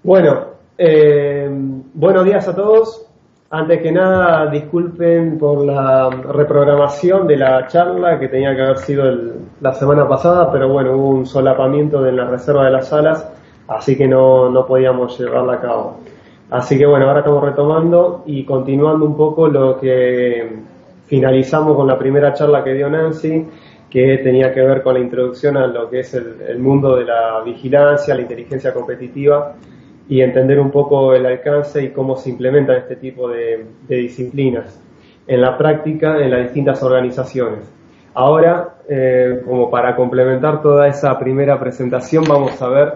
Bueno, buenos días a todos. Antes que nada, disculpen por la reprogramación de la charla que tenía que haber sido la semana pasada, pero bueno, hubo un solapamiento en la reserva de las salas, así que no podíamos llevarla a cabo. Así que bueno, ahora estamos retomando y continuando un poco lo que finalizamos con la primera charla que dio Nancy, que tenía que ver con la introducción a lo que es el mundo de la vigilancia, la inteligencia competitiva, y entender un poco el alcance y cómo se implementan este tipo de disciplinas en la práctica en las distintas organizaciones. Ahora, como para complementar toda esa primera presentación, vamos a ver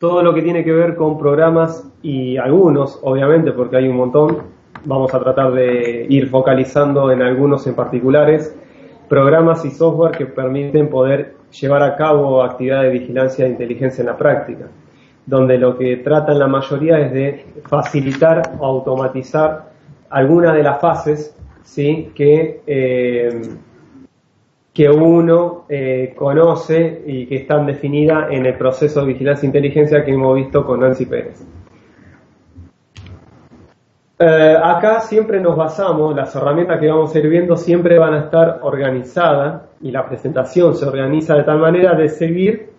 todo lo que tiene que ver con programas y algunos, obviamente, porque hay un montón. Vamos a tratar de ir focalizando en algunos en particulares, programas y software que permiten poder llevar a cabo actividades de vigilancia e inteligencia en la práctica, donde lo que tratan la mayoría es de facilitar o automatizar algunas de las fases, ¿sí?, que uno conoce y que están definidas en el proceso de vigilancia e inteligencia que hemos visto con Nancy Pérez. Acá siempre nos basamos, las herramientas que vamos a ir viendo siempre van a estar organizadas y la presentación se organiza de tal manera de seguir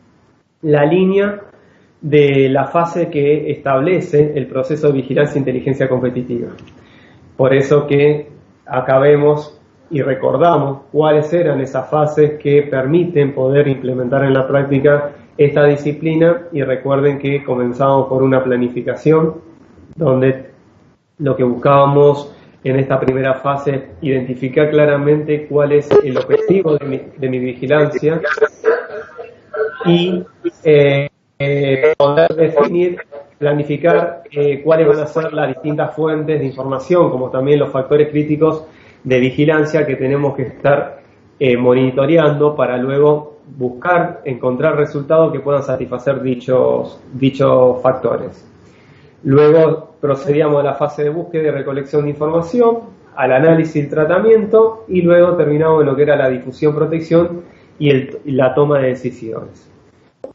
la línea de la fase que establece el proceso de vigilancia e inteligencia competitiva. Por eso que acá vemos y recordamos cuáles eran esas fases que permiten poder implementar en la práctica esta disciplina, y recuerden que comenzamos por una planificación donde lo que buscábamos en esta primera fase es identificar claramente cuál es el objetivo de mi vigilancia y poder definir, planificar cuáles van a ser las distintas fuentes de información, como también los factores críticos de vigilancia que tenemos que estar monitoreando para luego buscar, encontrar resultados que puedan satisfacer dichos factores. Luego procedíamos a la fase de búsqueda y recolección de información, al análisis y tratamiento, y luego terminamos en lo que era la difusión, protección y la toma de decisiones.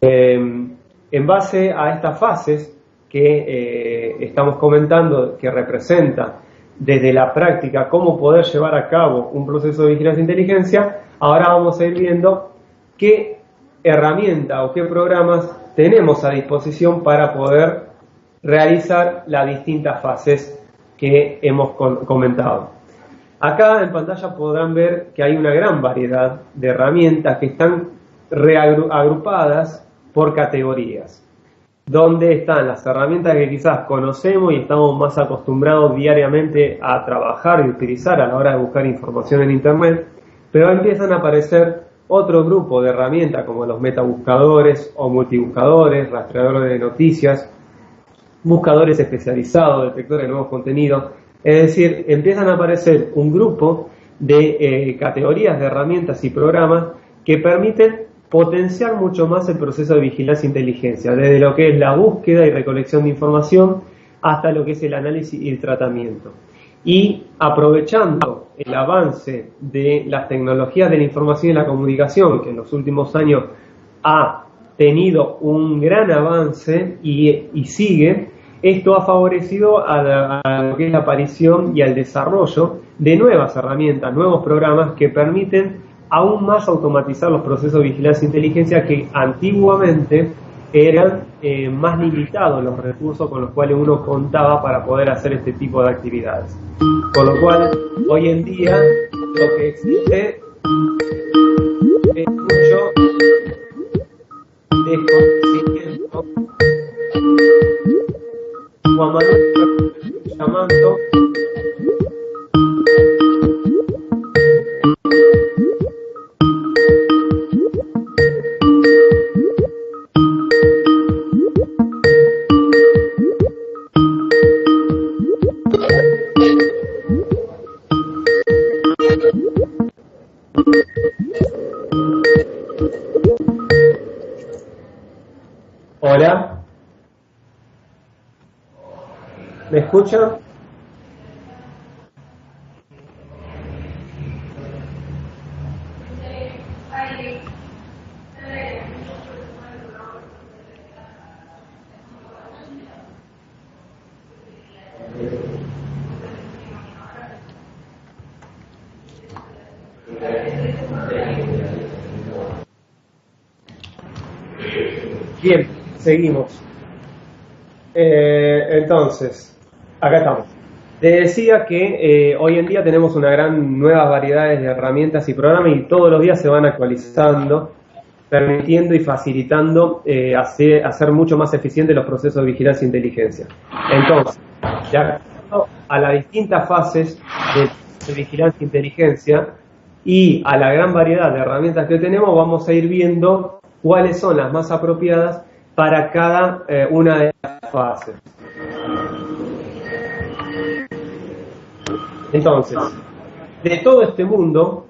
En base a estas fases que estamos comentando, que representa desde la práctica cómo poder llevar a cabo un proceso de vigilancia e inteligencia, ahora vamos a ir viendo qué herramienta o qué programas tenemos a disposición para poder realizar las distintas fases que hemos comentado. Acá en pantalla podrán ver que hay una gran variedad de herramientas que están agrupadas por categorías, donde están las herramientas que quizás conocemos y estamos más acostumbrados diariamente a trabajar y utilizar a la hora de buscar información en Internet, pero empiezan a aparecer otro grupo de herramientas como los metabuscadores o multibuscadores, rastreadores de noticias, buscadores especializados, detectores de nuevos contenidos. Es decir, empiezan a aparecer un grupo de categorías de herramientas y programas que permiten potenciar mucho más el proceso de vigilancia e inteligencia, desde lo que es la búsqueda y recolección de información hasta lo que es el análisis y el tratamiento. Y aprovechando el avance de las tecnologías de la información y la comunicación, que en los últimos años ha tenido un gran avance y sigue, esto ha favorecido a lo que es la aparición y al desarrollo de nuevas herramientas, nuevos programas que permiten aún más automatizar los procesos de vigilancia e inteligencia que antiguamente eran más limitados los recursos con los cuales uno contaba para poder hacer este tipo de actividades. Con lo cual, hoy en día, lo que existe es mucho desconocimiento. Juan Manuel está llamando. Hola, ¿me escuchan? Bien, seguimos. Entonces, acá estamos. Te decía que hoy en día tenemos una gran nuevas variedades de herramientas y programas y todos los días se van actualizando, permitiendo y facilitando hacer mucho más eficientes los procesos de vigilancia e inteligencia. Entonces, de acuerdo a las distintas fases de vigilancia e inteligencia y a la gran variedad de herramientas que tenemos, vamos a ir viendo cuáles son las más apropiadas para cada una de las fases. Entonces, de todo este mundo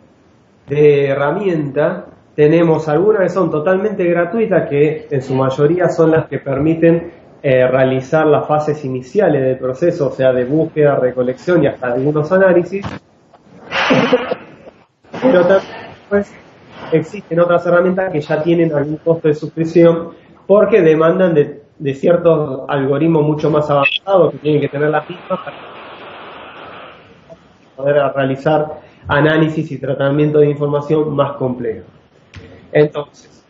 de herramientas, tenemos algunas que son totalmente gratuitas, que en su mayoría son las que permiten realizar las fases iniciales del proceso, o sea, de búsqueda, recolección y hasta algunos análisis. Pero también pues, existen otras herramientas que ya tienen algún costo de suscripción porque demandan de ciertos algoritmos mucho más avanzados que tienen que tener las mismas para poder realizar análisis y tratamiento de información más complejo. Entonces,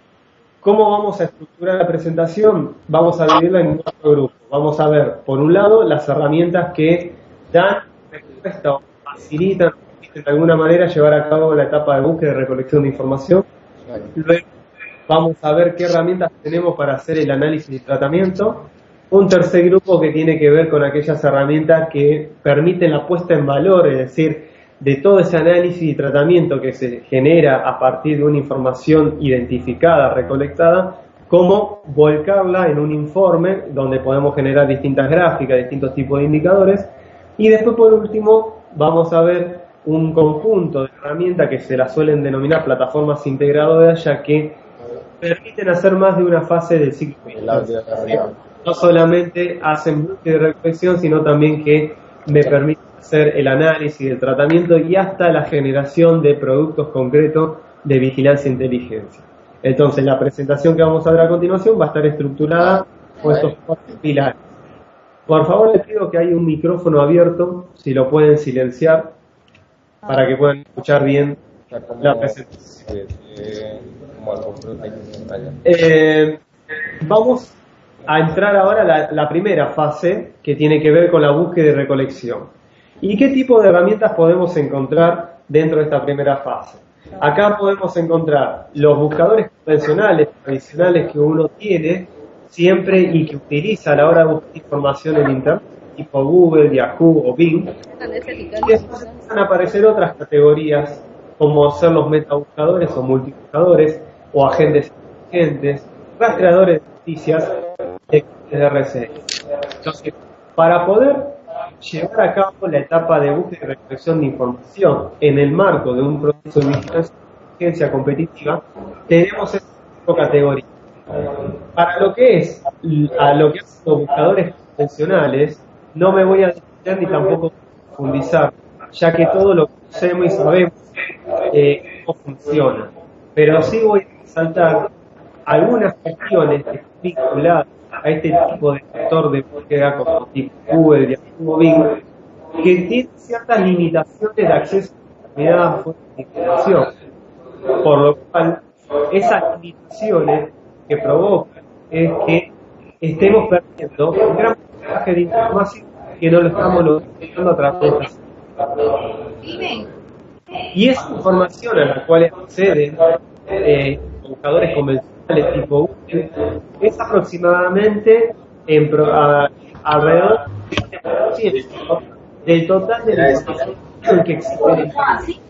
¿cómo vamos a estructurar la presentación? Vamos a dividirla en cuatro grupos. Vamos a ver, por un lado, las herramientas que dan respuesta o facilitan de alguna manera llevar a cabo la etapa de búsqueda y recolección de información. Luego vamos a ver qué herramientas tenemos para hacer el análisis y tratamiento. Un tercer grupo que tiene que ver con aquellas herramientas que permiten la puesta en valor, es decir, de todo ese análisis y tratamiento que se genera a partir de una información identificada, recolectada, cómo volcarla en un informe donde podemos generar distintas gráficas, distintos tipos de indicadores. Y después, por último, vamos a ver un conjunto de herramientas que se las suelen denominar plataformas integradoras, ya que permiten hacer más de una fase del ciclo de vigilancia. No solamente hacen búsqueda y recolección, sino también que me permiten hacer el análisis, el tratamiento y hasta la generación de productos concretos de vigilancia e inteligencia. Entonces, la presentación que vamos a ver a continuación va a estar estructurada con estos cuatro pilares. Por favor, les pido que hay un micrófono abierto, si lo pueden silenciar, para que puedan escuchar bien la presentación. Vamos a entrar ahora a la primera fase, que tiene que ver con la búsqueda y recolección. ¿Y qué tipo de herramientas podemos encontrar dentro de esta primera fase? Acá podemos encontrar los buscadores convencionales, tradicionales que uno tiene siempre y que utiliza a la hora de buscar información en Internet, tipo Google, Yahoo o Bing. Y después empiezan a aparecer otras categorías, como ser los metabuscadores o multibuscadores, o agentes inteligentes, rastreadores de noticias, de RCS. Entonces, para poder llevar a cabo la etapa de búsqueda y recolección de información en el marco de un proceso de vigilancia y inteligencia competitiva, tenemos estas cinco categorías. Para lo que es a lo que hacen los buscadores convencionales, no me voy a detener ni tampoco profundizar, ya que todo lo conocemos y sabemos cómo funciona. Pero sí voy a resaltar algunas cuestiones vinculadas a este tipo de sector de búsqueda como tipo Google, Yahoo, Bing, que tiene ciertas limitaciones de acceso a determinadas fuentes de información, por lo cual esas limitaciones que provocan es que estemos perdiendo un gran porcentaje de información que no lo estamos logrando a través de estas. Y esa información a la cual acceden buscadores convencionales tipo Google es aproximadamente alrededor del 20% del total de la información que existe en Internet.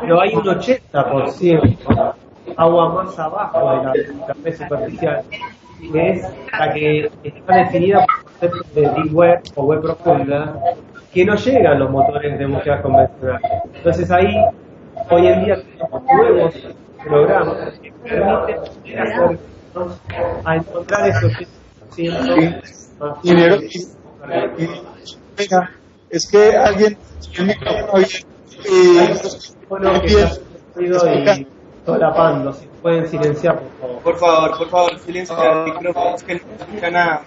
Pero hay un 80% agua más abajo de la Internet superficial, que es la que está definida por conceptos de Deep Web o web profunda, que no llegan los motores de búsqueda convencionales. Entonces ahí, hoy en día tenemos nuevos programas que permiten acercarnos a encontrar esos 100%. Venga, es que alguien el micrófono bueno, que está ruido y solapando, si pueden silenciar, por favor. Por favor, silencia el micrófono, es que no se escucha nada.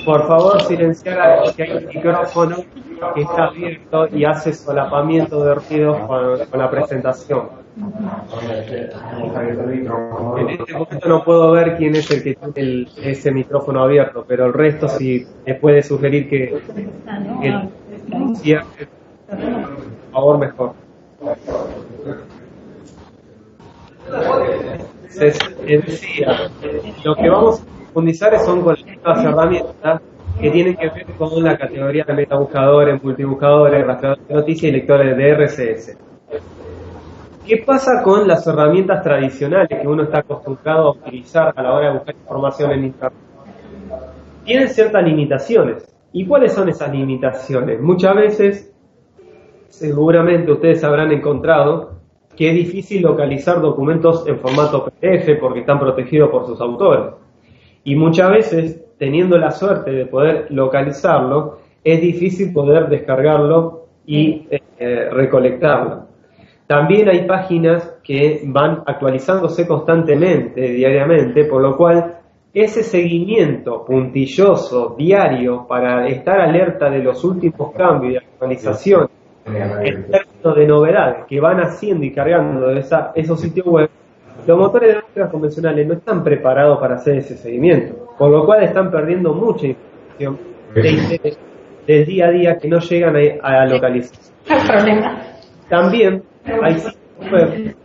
Por favor, silenciar que hay un micrófono que está abierto y hace solapamiento de ruidos con la presentación. En este momento no puedo ver quién es el que tiene ese micrófono abierto, pero el resto sí me puede sugerir que cierre, por favor, mejor. Se decía, lo que vamos a profundizar son con estas herramientas que tienen que ver con la categoría de metabuscadores, multibuscadores, rastreadores de noticias y lectores de RCS. ¿Qué pasa con las herramientas tradicionales que uno está acostumbrado a utilizar a la hora de buscar información en Internet? Tienen ciertas limitaciones. ¿Y cuáles son esas limitaciones? Muchas veces, seguramente ustedes habrán encontrado que es difícil localizar documentos en formato PDF porque están protegidos por sus autores. Y muchas veces, teniendo la suerte de poder localizarlo, es difícil poder descargarlo y recolectarlo. También hay páginas que van actualizándose constantemente, diariamente, por lo cual ese seguimiento puntilloso, diario, para estar alerta de los últimos cambios y actualizaciones, en términos de novedades que van haciendo y cargando de esos sitios web, los motores de búsqueda convencionales no están preparados para hacer ese seguimiento, por lo cual están perdiendo mucha información del día a día que no llegan a localizar. También hay sitios web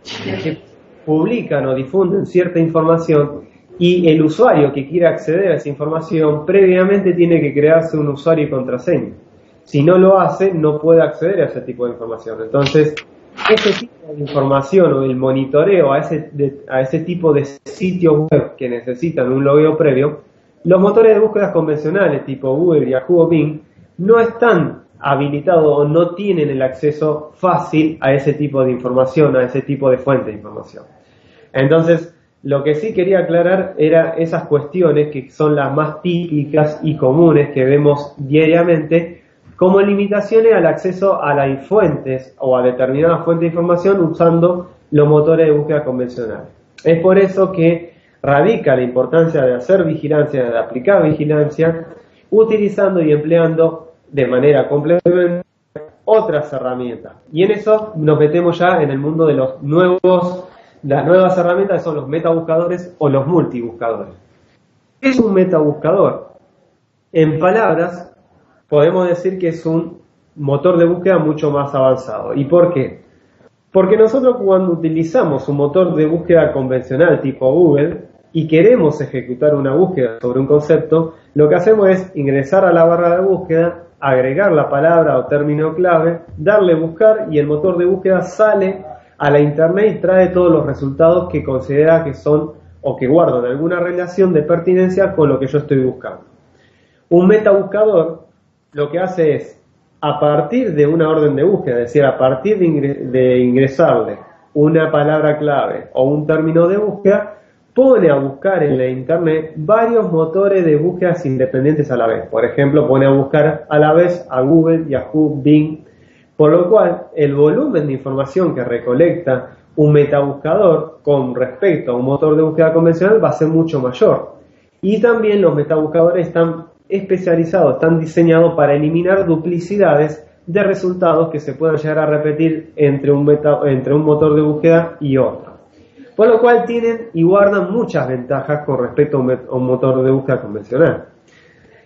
que publican o difunden cierta información y el usuario que quiera acceder a esa información previamente tiene que crearse un usuario y contraseña. Si no lo hace, no puede acceder a ese tipo de información. Entonces, ese tipo de información o el monitoreo a ese tipo de sitios web que necesitan un logueo previo, los motores de búsqueda convencionales tipo Google, Yahoo o Bing no están habilitados o no tienen el acceso fácil a ese tipo de información, a ese tipo de fuente de información. Entonces, lo que sí quería aclarar era esas cuestiones que son las más típicas y comunes que vemos diariamente como limitaciones al acceso a las fuentes o a determinadas fuentes de información usando los motores de búsqueda convencionales. Es por eso que radica la importancia de hacer vigilancia, de aplicar vigilancia, utilizando y empleando de manera complementaria otras herramientas. Y en eso nos metemos ya en el mundo de las nuevas herramientas que son los metabuscadores o los multibuscadores. ¿Qué es un metabuscador? En palabras, podemos decir que es un motor de búsqueda mucho más avanzado. ¿Y por qué? Porque nosotros cuando utilizamos un motor de búsqueda convencional tipo Google y queremos ejecutar una búsqueda sobre un concepto, lo que hacemos es ingresar a la barra de búsqueda, agregar la palabra o término clave, darle buscar y el motor de búsqueda sale a la internet y trae todos los resultados que considera que son o que guardan alguna relación de pertinencia con lo que yo estoy buscando. Un metabuscador lo que hace es, a partir de una orden de búsqueda, es decir, a partir de ingresarle una palabra clave o un término de búsqueda, pone a buscar en la internet varios motores de búsquedas independientes a la vez. Por ejemplo, pone a buscar a la vez a Google, Yahoo, Bing, por lo cual el volumen de información que recolecta un metabuscador con respecto a un motor de búsqueda convencional va a ser mucho mayor. Y también los metabuscadores están especializados, están diseñados para eliminar duplicidades de resultados que se puedan llegar a repetir entre un motor de búsqueda y otro. Por lo cual tienen y guardan muchas ventajas con respecto a un motor de búsqueda convencional.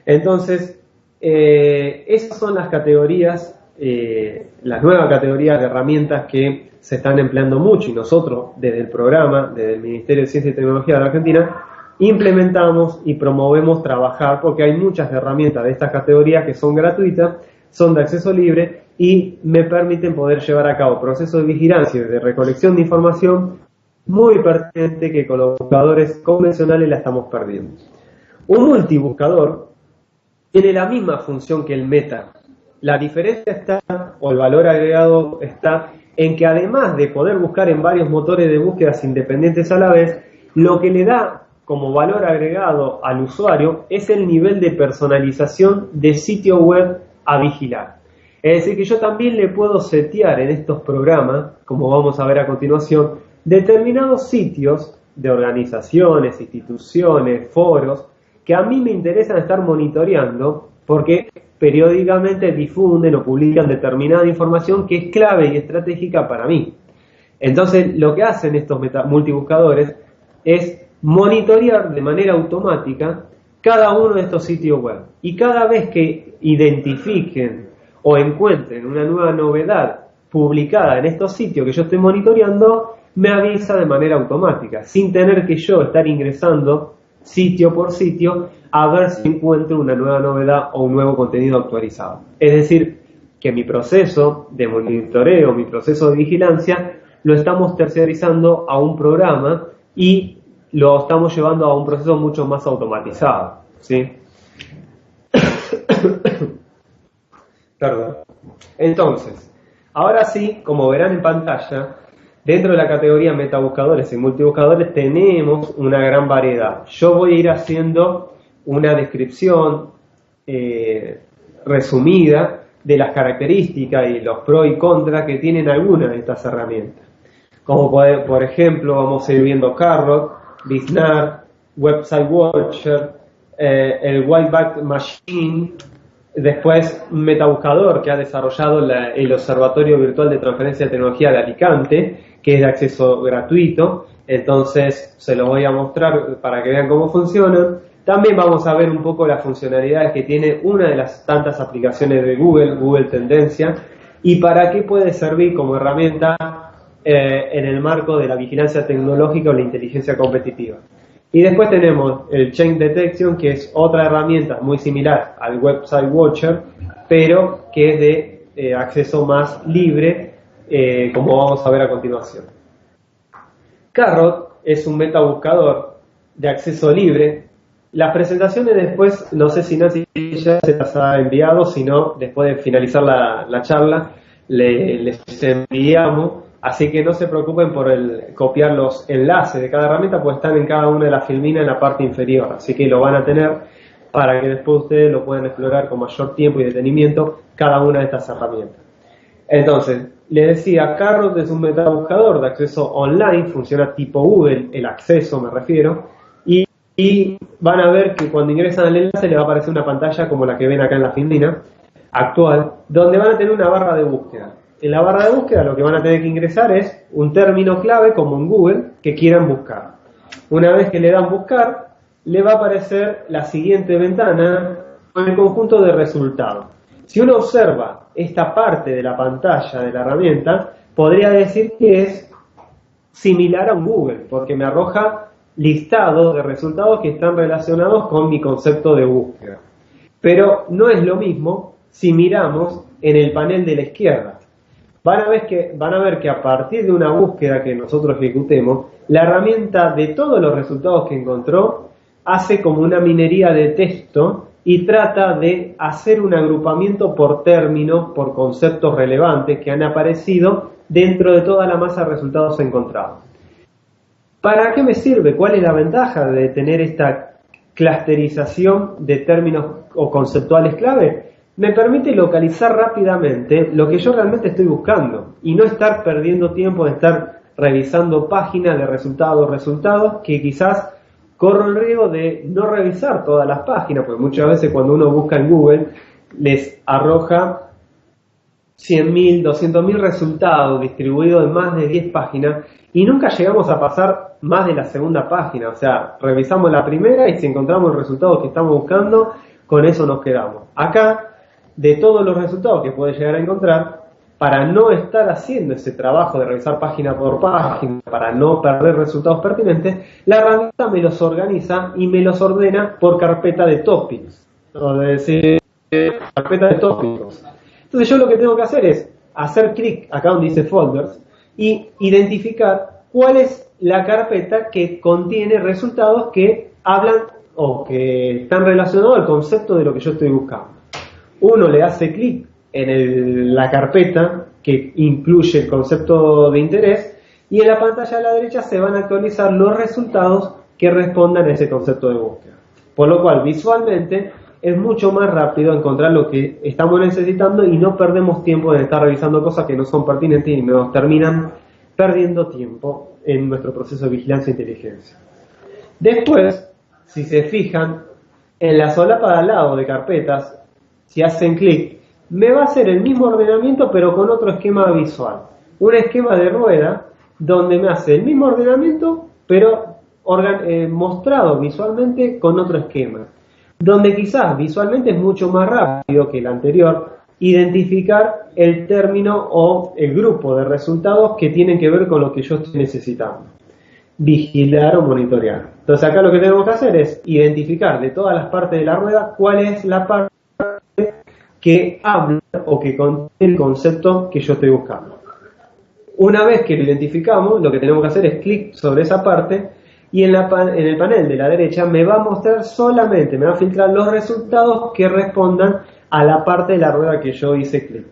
Entonces, esas son las categorías, las nuevas categorías de herramientas que se están empleando mucho y nosotros desde el programa, desde el Ministerio de Ciencia y Tecnología de la Argentina, implementamos y promovemos trabajar porque hay muchas herramientas de estas categorías que son gratuitas, son de acceso libre y me permiten poder llevar a cabo procesos de vigilancia y de recolección de información muy pertinente que con los buscadores convencionales la estamos perdiendo. Un multibuscador tiene la misma función que el meta. La diferencia está, o el valor agregado está, en que además de poder buscar en varios motores de búsquedas independientes a la vez, lo que le da como valor agregado al usuario es el nivel de personalización de sitio web a vigilar. Es decir, que yo también le puedo setear en estos programas, como vamos a ver a continuación, determinados sitios de organizaciones, instituciones, foros, que a mí me interesan estar monitoreando porque periódicamente difunden o publican determinada información que es clave y estratégica para mí. Entonces, lo que hacen estos multibuscadores es monitorear de manera automática cada uno de estos sitios web. Y cada vez que identifiquen o encuentren una nueva novedad publicada en estos sitios que yo estoy monitoreando, me avisa de manera automática, sin tener que yo estar ingresando sitio por sitio a ver si encuentro una nueva novedad o un nuevo contenido actualizado. Es decir, que mi proceso de monitoreo, mi proceso de vigilancia, lo estamos terciarizando a un programa y lo estamos llevando a un proceso mucho más automatizado, ¿sí? Perdón. Entonces, ahora sí, como verán en pantalla, dentro de la categoría metabuscadores y multibuscadores tenemos una gran variedad. Yo voy a ir haciendo una descripción resumida de las características y los pros y contras que tienen algunas de estas herramientas. Como por ejemplo, vamos a ir viendo Carrot, Biznar, Website Watcher, el Wayback Machine, después un metabuscador que ha desarrollado el Observatorio Virtual de Transferencia de Tecnología de Alicante, que es de acceso gratuito. Entonces se lo voy a mostrar para que vean cómo funciona. También vamos a ver un poco las funcionalidades que tiene una de las tantas aplicaciones de Google Tendencia, y para qué puede servir como herramienta en el marco de la vigilancia tecnológica o la inteligencia competitiva. Y después tenemos el Change Detection, que es otra herramienta muy similar al Website Watcher, pero que es de acceso más libre, como vamos a ver a continuación. Carrot es un metabuscador de acceso libre. Las presentaciones después, no sé si Nancy ya se las ha enviado, si no, después de finalizar la charla, les enviamos. Así que no se preocupen por copiar los enlaces de cada herramienta, pues están en cada una de las filminas en la parte inferior. Así que lo van a tener para que después ustedes lo puedan explorar con mayor tiempo y detenimiento cada una de estas herramientas. Entonces, les decía, Carrot es un metabuscador de acceso online, funciona tipo Google, el acceso me refiero, y van a ver que cuando ingresan al enlace les va a aparecer una pantalla como la que ven acá en la filmina actual, donde van a tener una barra de búsqueda. En la barra de búsqueda lo que van a tener que ingresar es un término clave como en Google que quieran buscar. Una vez que le dan buscar, le va a aparecer la siguiente ventana con el conjunto de resultados. Si uno observa esta parte de la pantalla de la herramienta, podría decir que es similar a un Google, porque me arroja listados de resultados que están relacionados con mi concepto de búsqueda. Pero no es lo mismo si miramos en el panel de la izquierda. Van a ver que a partir de una búsqueda que nosotros ejecutemos, la herramienta de todos los resultados que encontró hace como una minería de texto y trata de hacer un agrupamiento por términos, por conceptos relevantes que han aparecido dentro de toda la masa de resultados encontrados. ¿Para qué me sirve? ¿Cuál es la ventaja de tener esta clusterización de términos o conceptuales clave? Me permite localizar rápidamente lo que yo realmente estoy buscando y no estar perdiendo tiempo de estar revisando páginas de resultados que quizás corro el riesgo de no revisar todas las páginas, porque muchas veces cuando uno busca en Google les arroja 100.000, 200.000 resultados distribuidos en más de 10 páginas y nunca llegamos a pasar más de la segunda página. O sea, revisamos la primera y si encontramos el resultado que estamos buscando, con eso nos quedamos. Acá, de todos los resultados que puede llegar a encontrar, para no estar haciendo ese trabajo de revisar página por página, para no perder resultados pertinentes, la herramienta me los organiza y me los ordena por carpeta de topics, o decir, carpeta de tópicos. Entonces yo lo que tengo que hacer es hacer clic acá donde dice folders y identificar cuál es la carpeta que contiene resultados que hablan o que están relacionados al concepto de lo que yo estoy buscando. Uno le hace clic en la carpeta que incluye el concepto de interés y en la pantalla a la derecha se van a actualizar los resultados que respondan a ese concepto de búsqueda. Por lo cual visualmente es mucho más rápido encontrar lo que estamos necesitando y no perdemos tiempo en estar revisando cosas que no son pertinentes y nos terminan perdiendo tiempo en nuestro proceso de vigilancia e inteligencia. Después, si se fijan, en la solapa de al lado de carpetas si hacen clic, me va a hacer el mismo ordenamiento pero con otro esquema visual. Un esquema de rueda donde me hace el mismo ordenamiento pero mostrado visualmente con otro esquema. Donde quizás visualmente es mucho más rápido que el anterior identificar el término o el grupo de resultados que tienen que ver con lo que yo estoy necesitando. Vigilar o monitorear. Entonces acá lo que tenemos que hacer es identificar de todas las partes de la rueda cuál es la parte que habla o que contiene el concepto que yo estoy buscando. Una vez que lo identificamos, lo que tenemos que hacer es clic sobre esa parte y en el panel de la derecha me va a mostrar solamente, me va a filtrar los resultados que respondan a la parte de la rueda que yo hice clic.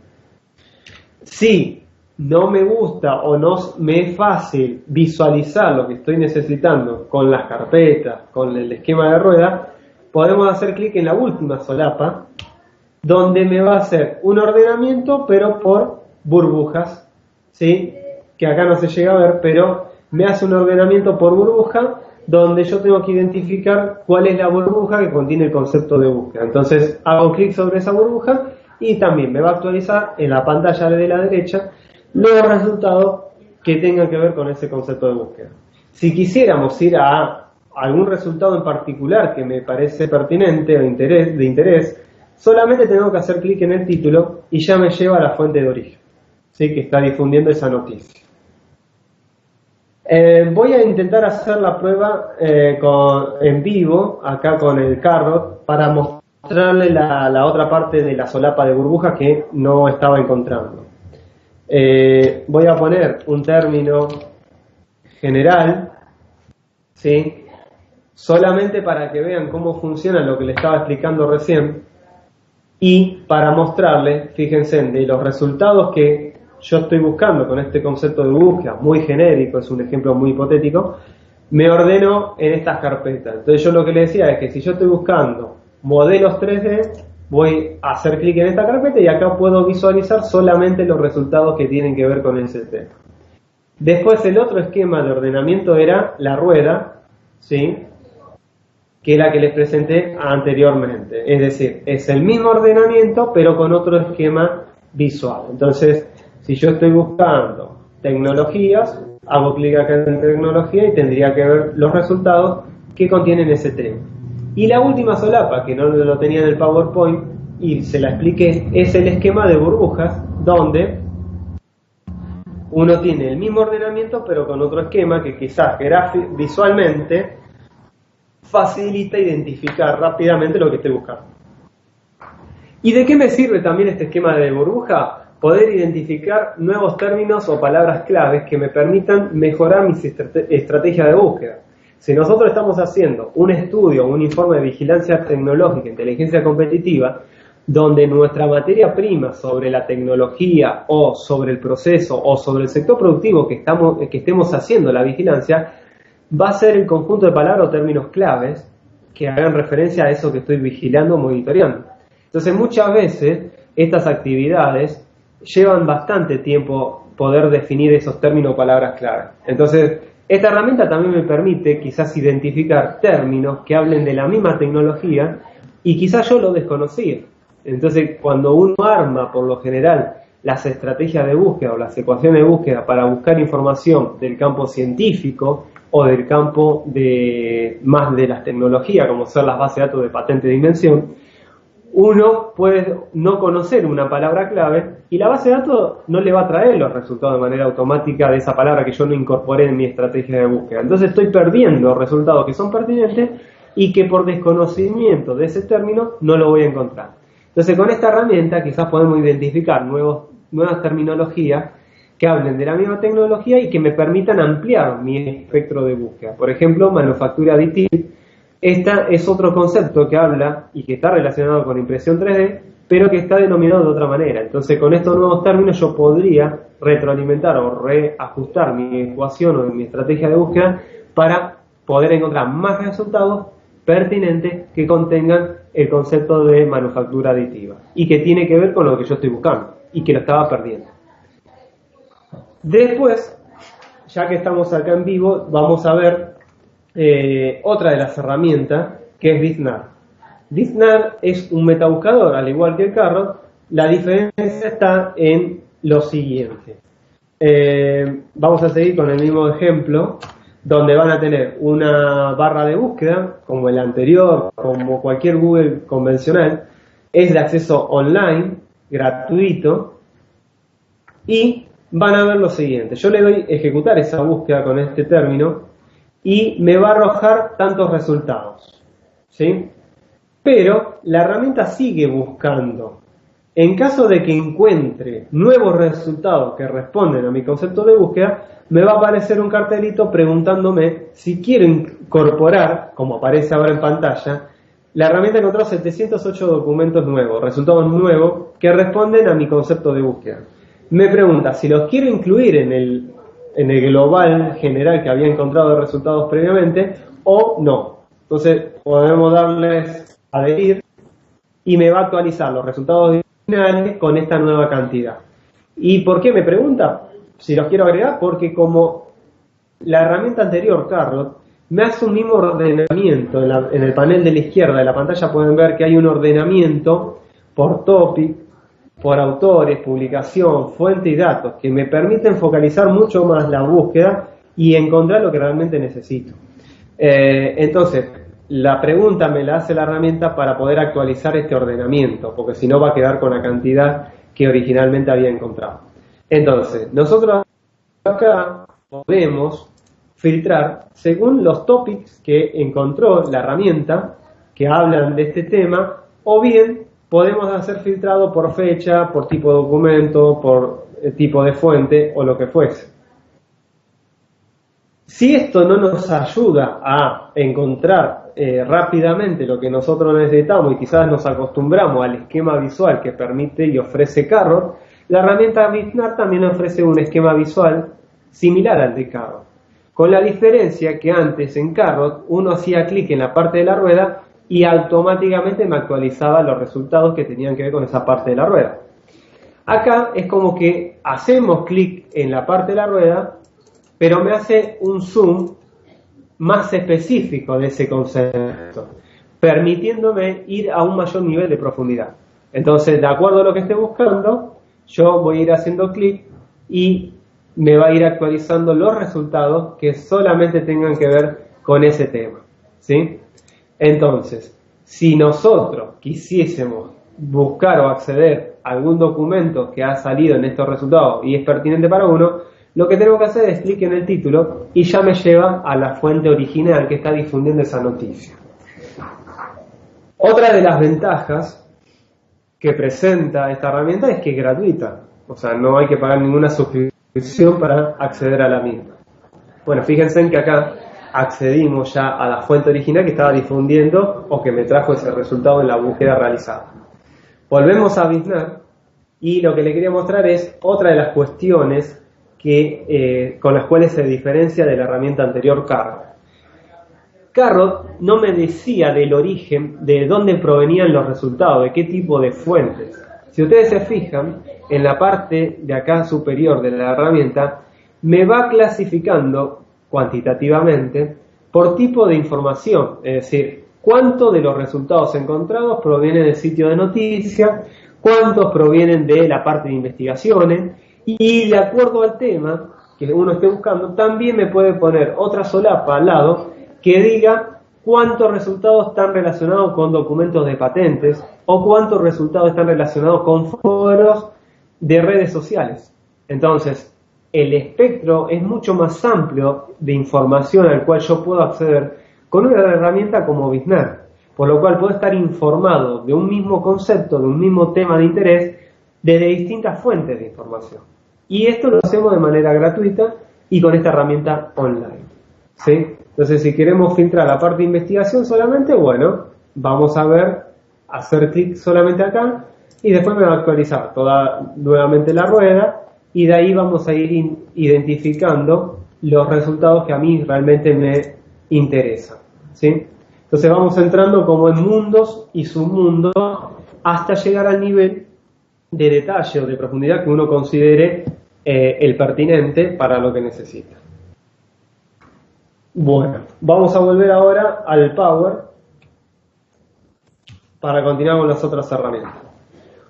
Si no me gusta o no me es fácil visualizar lo que estoy necesitando con las carpetas, con el esquema de rueda, podemos hacer clic en la última solapa, donde me va a hacer un ordenamiento, pero por burbujas, ¿sí? Que acá no se llega a ver, pero me hace un ordenamiento por burbuja, donde yo tengo que identificar cuál es la burbuja que contiene el concepto de búsqueda. Entonces hago clic sobre esa burbuja y también me va a actualizar en la pantalla de la derecha los resultados que tengan que ver con ese concepto de búsqueda. Si quisiéramos ir a algún resultado en particular que me parece pertinente o de interés, solamente tengo que hacer clic en el título y ya me lleva a la fuente de origen, ¿sí? Que está difundiendo esa noticia. Voy a intentar hacer la prueba en vivo, acá con el Carrot, para mostrarle la otra parte de la solapa de burbujas que no estaba encontrando. Voy a poner un término general, ¿sí? Solamente para que vean cómo funciona lo que les estaba explicando recién y para mostrarles, fíjense, de los resultados que yo estoy buscando con este concepto de búsqueda, muy genérico, es un ejemplo muy hipotético, me ordeno en estas carpetas. Entonces yo lo que le decía es que si yo estoy buscando modelos 3D, voy a hacer clic en esta carpeta y acá puedo visualizar solamente los resultados que tienen que ver con ese tema. Después el otro esquema de ordenamiento era la rueda, ¿sí? Que es la que les presenté anteriormente. Es decir, es el mismo ordenamiento pero con otro esquema visual. Entonces, si yo estoy buscando tecnologías, hago clic acá en tecnología y tendría que ver los resultados que contienen ese tema. Y la última solapa, que no lo tenía en el PowerPoint y se la expliqué, es el esquema de burbujas, donde uno tiene el mismo ordenamiento pero con otro esquema que quizás visualmente facilita identificar rápidamente lo que estoy buscando. ¿Y de qué me sirve también este esquema de burbuja? Poder identificar nuevos términos o palabras claves que me permitan mejorar mis estrategias de búsqueda. Si nosotros estamos haciendo un estudio, un informe de vigilancia tecnológica, inteligencia competitiva, donde nuestra materia prima sobre la tecnología o sobre el proceso o sobre el sector productivo que estemos haciendo la vigilancia, va a ser el conjunto de palabras o términos claves que hagan referencia a eso que estoy vigilando o monitoreando. Entonces muchas veces estas actividades llevan bastante tiempo poder definir esos términos o palabras claves. Entonces esta herramienta también me permite quizás identificar términos que hablen de la misma tecnología y quizás yo lo desconocía. Entonces cuando uno arma por lo general las estrategias de búsqueda o las ecuaciones de búsqueda para buscar información del campo científico o del campo más de las tecnologías, como son las bases de datos de patente de invención, uno puede no conocer una palabra clave y la base de datos no le va a traer los resultados de manera automática de esa palabra que yo no incorporé en mi estrategia de búsqueda. Entonces estoy perdiendo resultados que son pertinentes y que por desconocimiento de ese término no lo voy a encontrar. Entonces con esta herramienta quizás podemos identificar nuevas terminologías que hablen de la misma tecnología y que me permitan ampliar mi espectro de búsqueda. Por ejemplo, manufactura aditiva. Esta es otro concepto que habla y que está relacionado con impresión 3D, pero que está denominado de otra manera. Entonces, con estos nuevos términos yo podría retroalimentar o reajustar mi ecuación o mi estrategia de búsqueda para poder encontrar más resultados pertinentes que contengan el concepto de manufactura aditiva y que tiene que ver con lo que yo estoy buscando y que lo estaba perdiendo. Después, ya que estamos acá en vivo, vamos a ver otra de las herramientas que es Biznar. Biznar es un metabuscador, al igual que el Carrot. La diferencia está en lo siguiente. Vamos a seguir con el mismo ejemplo, donde van a tener una barra de búsqueda, como el anterior, como cualquier Google convencional. Es de acceso online, gratuito, y van a ver lo siguiente. Yo le doy ejecutar esa búsqueda con este término y me va a arrojar tantos resultados, ¿sí? Pero la herramienta sigue buscando. En caso de que encuentre nuevos resultados que responden a mi concepto de búsqueda, me va a aparecer un cartelito preguntándome si quiero incorporar, como aparece ahora en pantalla, la herramienta encontró 708 documentos nuevos, resultados nuevos que responden a mi concepto de búsqueda. Me pregunta si los quiero incluir en el global general que había encontrado de resultados previamente o no. Entonces podemos darles a adherir y me va a actualizar los resultados finales con esta nueva cantidad. ¿Y por qué me pregunta si los quiero agregar? Porque como la herramienta anterior, Carrot, me hace un mismo ordenamiento. En el panel de la izquierda de la pantalla pueden ver que hay un ordenamiento por topic, por autores, publicación, fuente y datos, que me permiten focalizar mucho más la búsqueda y encontrar lo que realmente necesito. Entonces, la pregunta me la hace la herramienta para poder actualizar este ordenamiento, porque si no va a quedar con la cantidad que originalmente había encontrado. Entonces, nosotros acá podemos filtrar según los topics que encontró la herramienta que hablan de este tema, o bien podemos hacer filtrado por fecha, por tipo de documento, por tipo de fuente o lo que fuese. Si esto no nos ayuda a encontrar rápidamente lo que nosotros necesitamos y quizás nos acostumbramos al esquema visual que permite y ofrece Carrot, la herramienta Biznar también ofrece un esquema visual similar al de Carrot, con la diferencia que antes en Carrot uno hacía clic en la parte de la rueda y automáticamente me actualizaba los resultados que tenían que ver con esa parte de la rueda. Acá es como que hacemos clic en la parte de la rueda, pero me hace un zoom más específico de ese concepto, permitiéndome ir a un mayor nivel de profundidad. Entonces, de acuerdo a lo que esté buscando, yo voy a ir haciendo clic y me va a ir actualizando los resultados que solamente tengan que ver con ese tema, ¿sí? Entonces, si nosotros quisiésemos buscar o acceder a algún documento que ha salido en estos resultados y es pertinente para uno, lo que tenemos que hacer es clic en el título y ya me lleva a la fuente original que está difundiendo esa noticia. Otra de las ventajas que presenta esta herramienta es que es gratuita, o sea, no hay que pagar ninguna suscripción para acceder a la misma. Bueno, fíjense en que acá accedimos ya a la fuente original que estaba difundiendo o que me trajo ese resultado en la búsqueda realizada. Volvemos a Biznar y lo que le quería mostrar es otra de las cuestiones con las cuales se diferencia de la herramienta anterior, Carrot. Carrot no me decía del origen, de dónde provenían los resultados, de qué tipo de fuentes. Si ustedes se fijan, en la parte de acá superior de la herramienta, me va clasificando cuantitativamente por tipo de información, es decir, cuánto de los resultados encontrados provienen del sitio de noticias, cuántos provienen de la parte de investigaciones, y de acuerdo al tema que uno esté buscando, también me puede poner otra solapa al lado que diga cuántos resultados están relacionados con documentos de patentes o cuántos resultados están relacionados con foros de redes sociales. Entonces, el espectro es mucho más amplio de información al cual yo puedo acceder con una herramienta como Biznar, por lo cual puedo estar informado de un mismo concepto, de un mismo tema de interés, desde distintas fuentes de información. Y esto lo hacemos de manera gratuita y con esta herramienta online, ¿sí? Entonces, si queremos filtrar la parte de investigación solamente, bueno, vamos a ver, hacer clic solamente acá y después me va a actualizar toda nuevamente la rueda y de ahí vamos a ir identificando los resultados que a mí realmente me interesan, ¿sí? Entonces vamos entrando como en mundos y submundos hasta llegar al nivel de detalle o de profundidad que uno considere el pertinente para lo que necesita. Bueno, vamos a volver ahora al Power para continuar con las otras herramientas.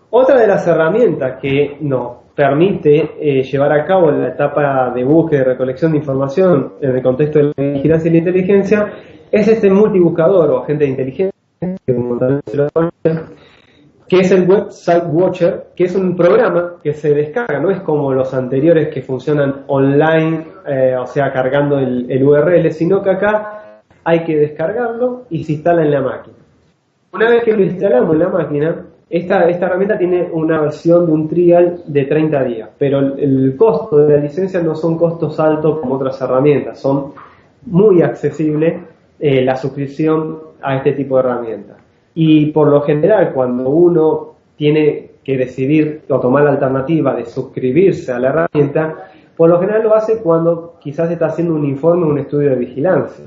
Otra de las herramientas que nos permite llevar a cabo la etapa de búsqueda y recolección de información en el contexto de la vigilancia y la inteligencia es este multibuscador o agente de inteligencia, que es el Website Watcher, que es un programa que se descarga, no es como los anteriores que funcionan online, o sea, cargando el URL, sino que acá hay que descargarlo y se instala en la máquina. Una vez que lo instalamos en la máquina, esta herramienta tiene una versión de un trial de 30 días, pero el costo de la licencia no son costos altos como otras herramientas, son muy accesibles la suscripción a este tipo de herramientas. Y por lo general, cuando uno tiene que decidir o tomar la alternativa de suscribirse a la herramienta, por lo general lo hace cuando quizás está haciendo un informe o un estudio de vigilancia.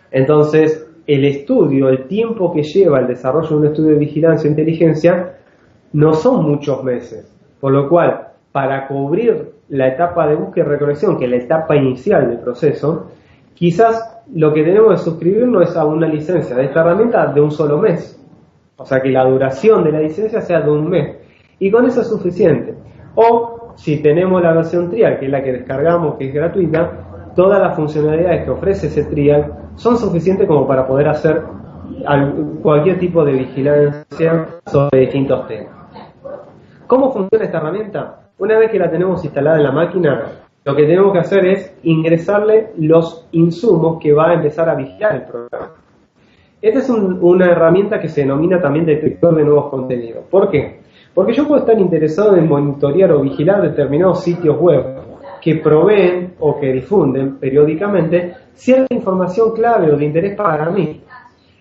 Entonces, el estudio, el tiempo que lleva el desarrollo de un estudio de vigilancia e inteligencia, no son muchos meses. Por lo cual, para cubrir la etapa de búsqueda y recolección, que es la etapa inicial del proceso, quizás lo que tenemos que suscribirnos es a una licencia de esta herramienta de un solo mes. O sea, que la duración de la licencia sea de un mes. Y con eso es suficiente. O, si tenemos la versión trial, que es la que descargamos, que es gratuita, todas las funcionalidades que ofrece ese trial son suficientes como para poder hacer cualquier tipo de vigilancia sobre distintos temas. ¿Cómo funciona esta herramienta? Una vez que la tenemos instalada en la máquina, lo que tenemos que hacer es ingresarle los insumos que va a empezar a vigilar el programa. Esta es una herramienta que se denomina también detector de nuevos contenidos. ¿Por qué? Porque yo puedo estar interesado en monitorear o vigilar determinados sitios web que proveen o que difunden periódicamente cierta información clave o de interés para mí.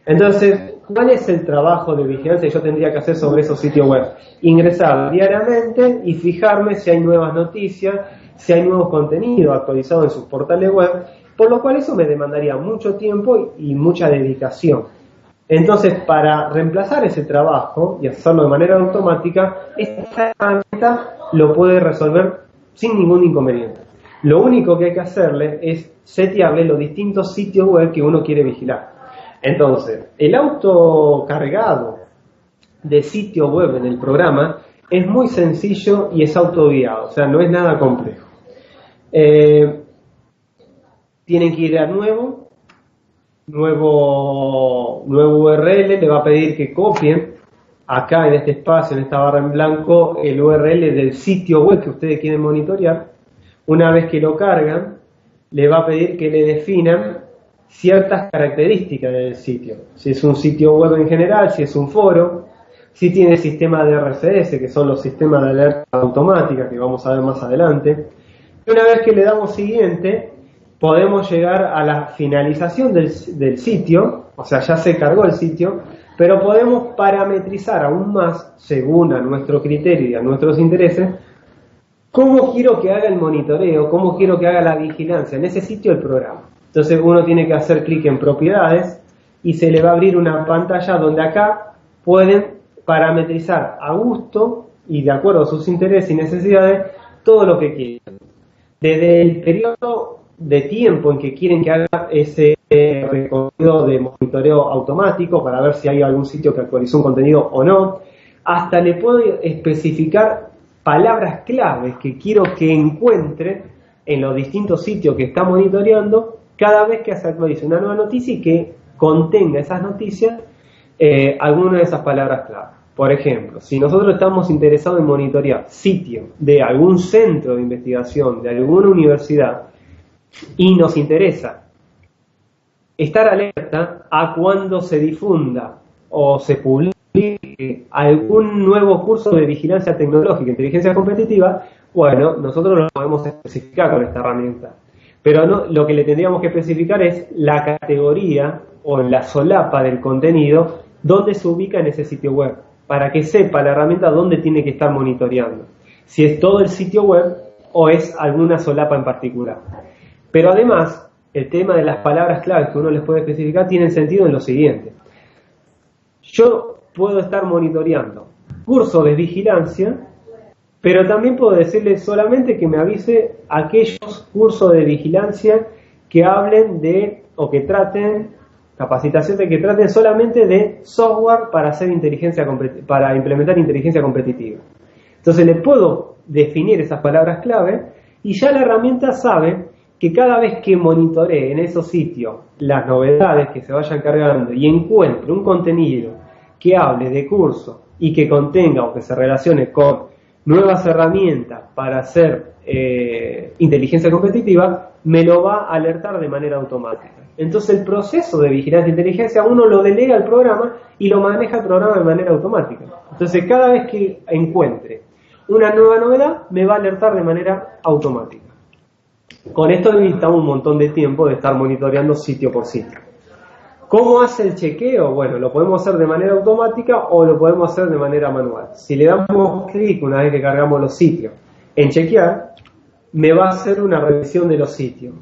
Entonces, ¿cuál es el trabajo de vigilancia que yo tendría que hacer sobre esos sitios web? Ingresar diariamente y fijarme si hay nuevas noticias, si hay nuevos contenidos actualizados en sus portales web, por lo cual eso me demandaría mucho tiempo y mucha dedicación. Entonces, para reemplazar ese trabajo y hacerlo de manera automática, esta herramienta lo puede resolver sin ningún inconveniente. Lo único que hay que hacerle es setearle los distintos sitios web que uno quiere vigilar. Entonces, el autocargado de sitio web en el programa es muy sencillo y es autoguiado, o sea, no es nada complejo. Tienen que ir a nuevo URL, le va a pedir que copien acá en este espacio, en esta barra en blanco, el URL del sitio web que ustedes quieren monitorear. Una vez que lo cargan, le va a pedir que le definan ciertas características del sitio. Si es un sitio web en general, si es un foro, si tiene sistema de RCS, que son los sistemas de alerta automática, que vamos a ver más adelante. Y una vez que le damos siguiente, podemos llegar a la finalización del sitio, o sea, ya se cargó el sitio, pero podemos parametrizar aún más, según a nuestro criterio y a nuestros intereses, cómo quiero que haga el monitoreo, cómo quiero que haga la vigilancia en ese sitio el programa. Entonces uno tiene que hacer clic en propiedades y se le va a abrir una pantalla donde acá pueden parametrizar a gusto y de acuerdo a sus intereses y necesidades todo lo que quieran. Desde el periodo de tiempo en que quieren que haga ese recorrido de monitoreo automático para ver si hay algún sitio que actualizó un contenido o no, hasta le puedo especificar palabras claves que quiero que encuentre en los distintos sitios que está monitoreando cada vez que se actualice una nueva noticia y que contenga esas noticias alguna de esas palabras clave. Por ejemplo, si nosotros estamos interesados en monitorear sitio de algún centro de investigación, de alguna universidad, y nos interesa estar alerta a cuando se difunda o se publique algún nuevo curso de vigilancia tecnológica, inteligencia competitiva, bueno, nosotros lo podemos especificar con esta herramienta. Pero no, lo que le tendríamos que especificar es la categoría o la solapa del contenido donde se ubica en ese sitio web, para que sepa la herramienta dónde tiene que estar monitoreando, si es todo el sitio web o es alguna solapa en particular. Pero además, el tema de las palabras claves que uno les puede especificar tienen sentido en lo siguiente. Yo puedo estar monitoreando cursos de vigilancia, pero también puedo decirle solamente que me avise aquellos cursos de vigilancia que hablen de o que traten capacitación de que traten solamente de software para hacer para implementar inteligencia competitiva. Entonces le puedo definir esas palabras clave y ya la herramienta sabe que cada vez que monitoree en esos sitios las novedades que se vayan cargando y encuentre un contenido que hable de curso y que contenga o que se relacione con nuevas herramientas para hacer inteligencia competitiva, me lo va a alertar de manera automática. Entonces el proceso de vigilancia de inteligencia uno lo delega al programa y lo maneja el programa de manera automática. Entonces cada vez que encuentre una nueva novedad, me va a alertar de manera automática. Con esto evitamos un montón de tiempo de estar monitoreando sitio por sitio. ¿Cómo hace el chequeo? Bueno, lo podemos hacer de manera automática o lo podemos hacer de manera manual. Si le damos clic una vez que cargamos los sitios en chequear, me va a hacer una revisión de los sitios.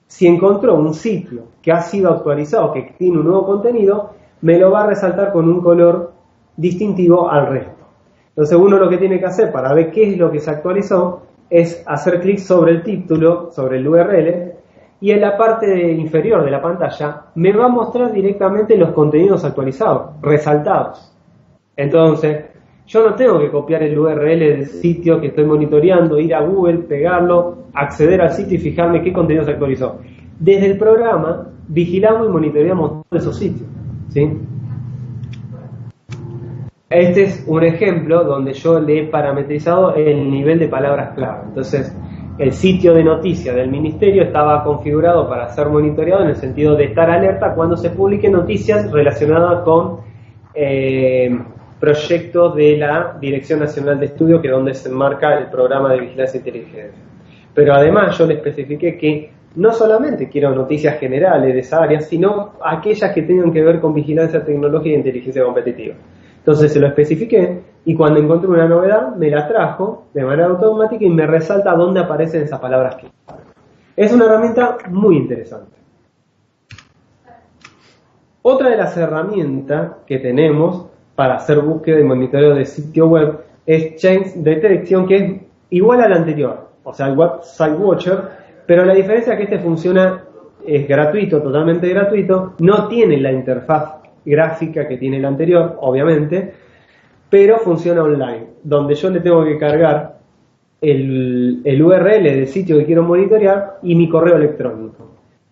Si encontró un sitio que ha sido actualizado, que tiene un nuevo contenido, me lo va a resaltar con un color distintivo al resto. Entonces uno lo que tiene que hacer para ver qué es lo que se actualizó es hacer clic sobre el título, sobre el URL, y en la parte inferior de la pantalla me va a mostrar directamente los contenidos actualizados, resaltados. Entonces, yo no tengo que copiar el URL del sitio que estoy monitoreando, ir a Google, pegarlo, acceder al sitio y fijarme qué contenido se actualizó. Desde el programa vigilamos y monitoreamos todos esos sitios, ¿sí? Este es un ejemplo donde yo le he parametrizado el nivel de palabras clave. Entonces, el sitio de noticias del ministerio estaba configurado para ser monitoreado en el sentido de estar alerta cuando se publiquen noticias relacionadas con proyectos de la Dirección Nacional de Estudio, que es donde se enmarca el programa de vigilancia e inteligencia. Pero además yo le especifiqué que no solamente quiero noticias generales de esa área, sino aquellas que tengan que ver con vigilancia tecnológica e inteligencia competitiva. Entonces se lo especifiqué y cuando encontré una novedad me la trajo de manera automática y me resalta dónde aparecen esas palabras clave. Es una herramienta muy interesante. Otra de las herramientas que tenemos para hacer búsqueda y monitoreo de sitio web es Change Detection, que es igual al anterior, o sea, el Website Watcher, pero la diferencia es que este funciona, es gratuito, totalmente gratuito, no tiene la interfaz gráfica que tiene el anterior, obviamente, pero funciona online, donde yo le tengo que cargar el URL del sitio que quiero monitorear y mi correo electrónico.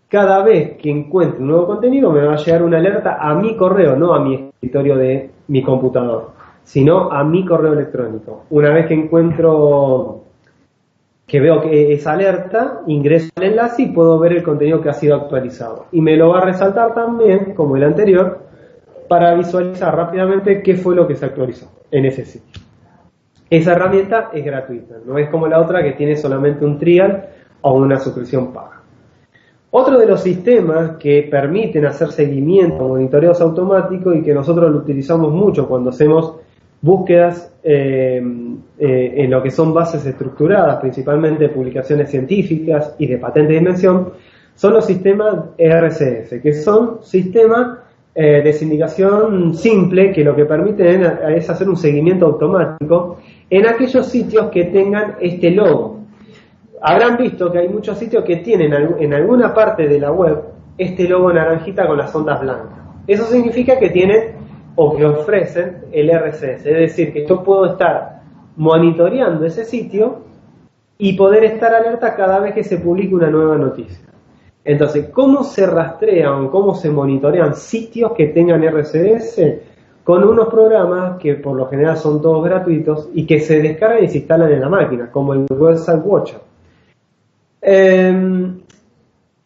Cada vez que encuentre un nuevo contenido me va a llegar una alerta a mi correo, no a mi escritorio de mi computador, sino a mi correo electrónico. Una vez que encuentro, que veo que es alerta, ingreso al enlace y puedo ver el contenido que ha sido actualizado. Y me lo va a resaltar también, como el anterior, para visualizar rápidamente qué fue lo que se actualizó en ese sitio. Esa herramienta es gratuita, no es como la otra que tiene solamente un trial o una suscripción paga. Otro de los sistemas que permiten hacer seguimiento, monitoreos automáticos y que nosotros lo utilizamos mucho cuando hacemos búsquedas en lo que son bases estructuradas, principalmente de publicaciones científicas y de patente de invención, son los sistemas RCS, que son sistemas de sindicación simple que lo que permiten es hacer un seguimiento automático en aquellos sitios que tengan este logo. Habrán visto que hay muchos sitios que tienen en alguna parte de la web este logo naranjita con las ondas blancas. Eso significa que tienen o que ofrecen el RCS, es decir, que yo puedo estar monitoreando ese sitio y poder estar alerta cada vez que se publique una nueva noticia. Entonces, ¿cómo se rastrean, cómo se monitorean sitios que tengan RCS? Con unos programas que por lo general son todos gratuitos y que se descargan y se instalan en la máquina, como el Website Watcher.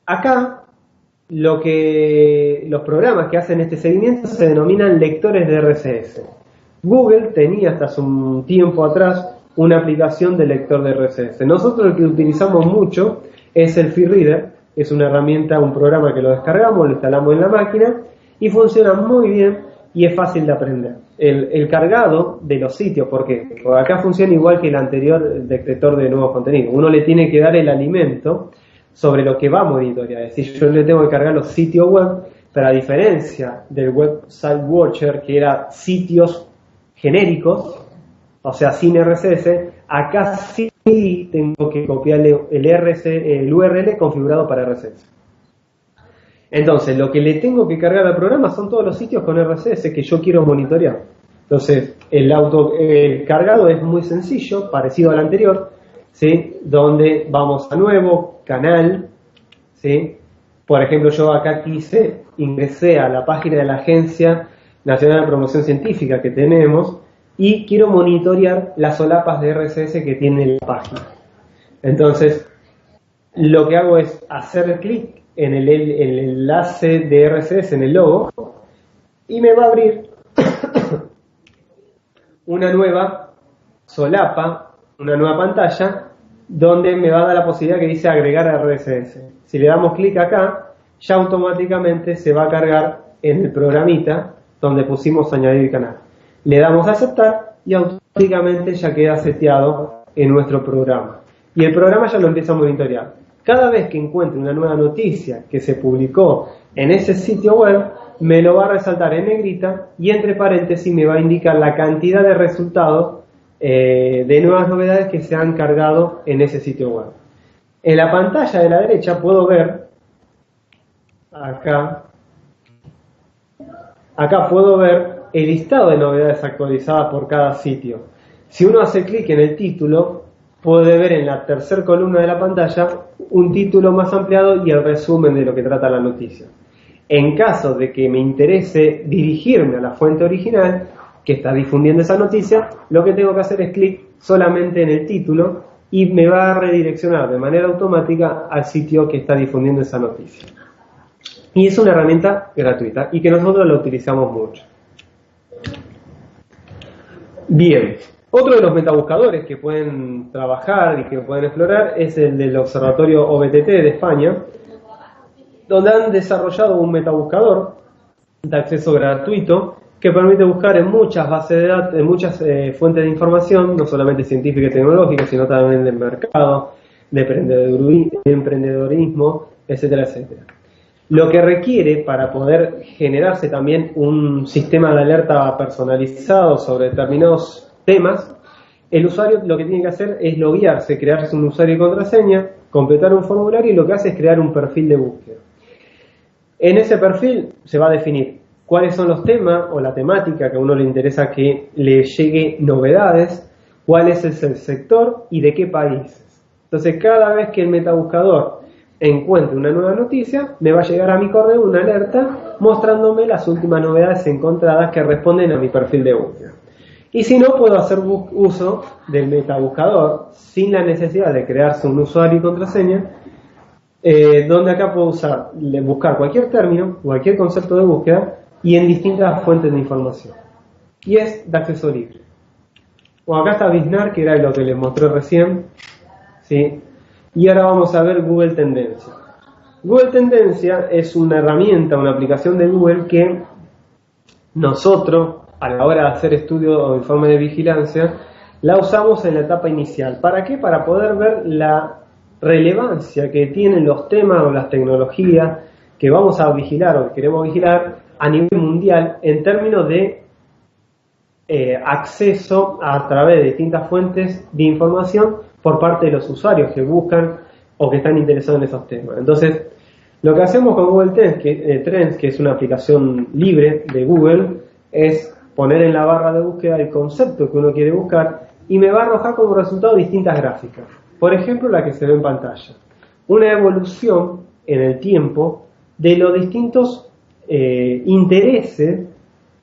Acá los programas que hacen este seguimiento se denominan lectores de RCS. Google tenía hasta hace un tiempo atrás una aplicación de lector de RCS. Nosotros el que utilizamos mucho es el FeedReader, es una herramienta, un programa que lo descargamos, lo instalamos en la máquina y funciona muy bien y es fácil de aprender. El cargado de los sitios, porque acá funciona igual que el anterior detector de nuevos contenidos. Uno le tiene que dar el alimento sobre lo que va a monitorear. Es decir, yo le tengo que cargar los sitios web, pero a diferencia del Website Watcher, que era sitios genéricos, o sea, sin RCS, acá sí tengo que copiarle el URL configurado para RCS. Entonces, lo que le tengo que cargar al programa son todos los sitios con RCS que yo quiero monitorear. Entonces, el cargado es muy sencillo, parecido al anterior, ¿sí? Donde vamos a nuevo, canal, ¿sí? Por ejemplo, yo acá ingresé a la página de la Agencia Nacional de Promoción Científica que tenemos y quiero monitorear las solapas de RCS que tiene la página. Entonces, lo que hago es hacer clic en el enlace de RCS en el logo y me va a abrir una nueva solapa, una nueva pantalla donde me va a dar la posibilidad que dice agregar a RCS. Si le damos clic acá, ya automáticamente se va a cargar en el programita donde pusimos añadir canal. Le damos a aceptar y automáticamente ya queda seteado en nuestro programa. Y el programa ya lo empieza a monitorear. Cada vez que encuentre una nueva noticia que se publicó en ese sitio web, me lo va a resaltar en negrita y entre paréntesis me va a indicar la cantidad de resultados de nuevas novedades que se han cargado en ese sitio web. En la pantalla de la derecha puedo ver, acá puedo ver el listado de novedades actualizadas por cada sitio. Si uno hace clic en el título, puede ver en la tercera columna de la pantalla un título más ampliado y el resumen de lo que trata la noticia. En caso de que me interese dirigirme a la fuente original que está difundiendo esa noticia, lo que tengo que hacer es clic solamente en el título y me va a redireccionar de manera automática al sitio que está difundiendo esa noticia. Y es una herramienta gratuita y que nosotros la utilizamos mucho. Bien, otro de los metabuscadores que pueden trabajar y que pueden explorar es el del Observatorio OBTT de España, donde han desarrollado un metabuscador de acceso gratuito que permite buscar en muchas bases de datos, en muchas fuentes de información, no solamente científica y tecnológica, sino también del mercado, de emprendedorismo, etcétera, etcétera. Lo que requiere para poder generarse también un sistema de alerta personalizado sobre determinados temas, el usuario lo que tiene que hacer es loguearse, crearse un usuario y contraseña, completar un formulario y lo que hace es crear un perfil de búsqueda. En ese perfil se va a definir cuáles son los temas o la temática que a uno le interesa que le llegue novedades, cuál es el sector y de qué países. Entonces, cada vez que el metabuscador encuentre una nueva noticia, me va a llegar a mi correo una alerta mostrándome las últimas novedades encontradas que responden a mi perfil de búsqueda. Y si no, puedo hacer uso del metabuscador sin la necesidad de crearse un usuario y contraseña, donde acá puedo buscar cualquier término, cualquier concepto de búsqueda y en distintas fuentes de información. Y es de acceso libre. Bueno, acá está Biznar, que era lo que les mostré recién, ¿sí? Y ahora vamos a ver Google Tendencia. Google Tendencia es una herramienta, una aplicación de Google que nosotros, a la hora de hacer estudios o informes de vigilancia, la usamos en la etapa inicial. ¿Para qué? Para poder ver la relevancia que tienen los temas o las tecnologías que vamos a vigilar o que queremos vigilar a nivel mundial en términos de acceso a través de distintas fuentes de información por parte de los usuarios que buscan o que están interesados en esos temas. Entonces, lo que hacemos con Google Trends, que es una aplicación libre de Google, es poner en la barra de búsqueda el concepto que uno quiere buscar y me va a arrojar como resultado distintas gráficas. Por ejemplo, la que se ve en pantalla. Una evolución en el tiempo de los distintos intereses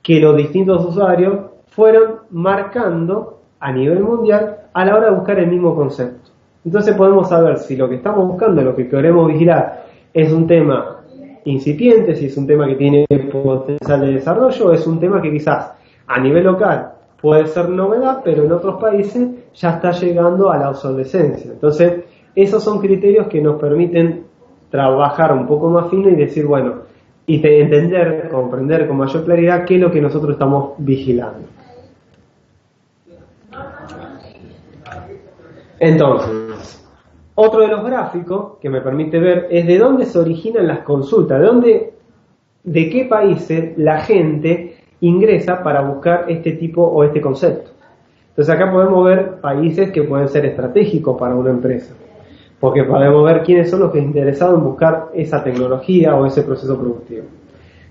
que los distintos usuarios fueron marcando a nivel mundial a la hora de buscar el mismo concepto. Entonces podemos saber si lo que estamos buscando, lo que queremos vigilar, es un tema incipiente, si es un tema que tiene potencial de desarrollo, o es un tema que quizás a nivel local puede ser novedad, pero en otros países ya está llegando a la obsolescencia. Entonces, esos son criterios que nos permiten trabajar un poco más fino y decir, bueno, y entender, comprender con mayor claridad qué es lo que nosotros estamos vigilando. Entonces, otro de los gráficos que me permite ver es de dónde se originan las consultas, de qué países la gente ingresa para buscar este tipo o este concepto. Entonces acá podemos ver países que pueden ser estratégicos para una empresa. porque podemos ver quiénes son los que están interesados en buscar esa tecnología o ese proceso productivo.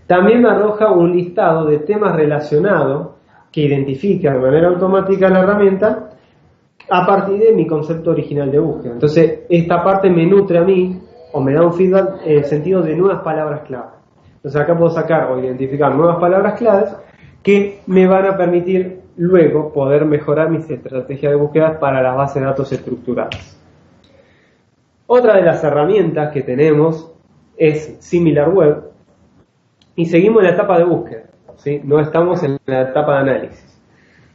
También me arroja un listado de temas relacionados que identifica de manera automática la herramienta a partir de mi concepto original de búsqueda. Entonces, esta parte me nutre a mí o me da un feedback en el sentido de nuevas palabras clave. Entonces, acá puedo sacar o identificar nuevas palabras claves que me van a permitir luego poder mejorar mis estrategias de búsqueda para las bases de datos estructuradas. Otra de las herramientas que tenemos es SimilarWeb y seguimos en la etapa de búsqueda, ¿sí? No estamos en la etapa de análisis.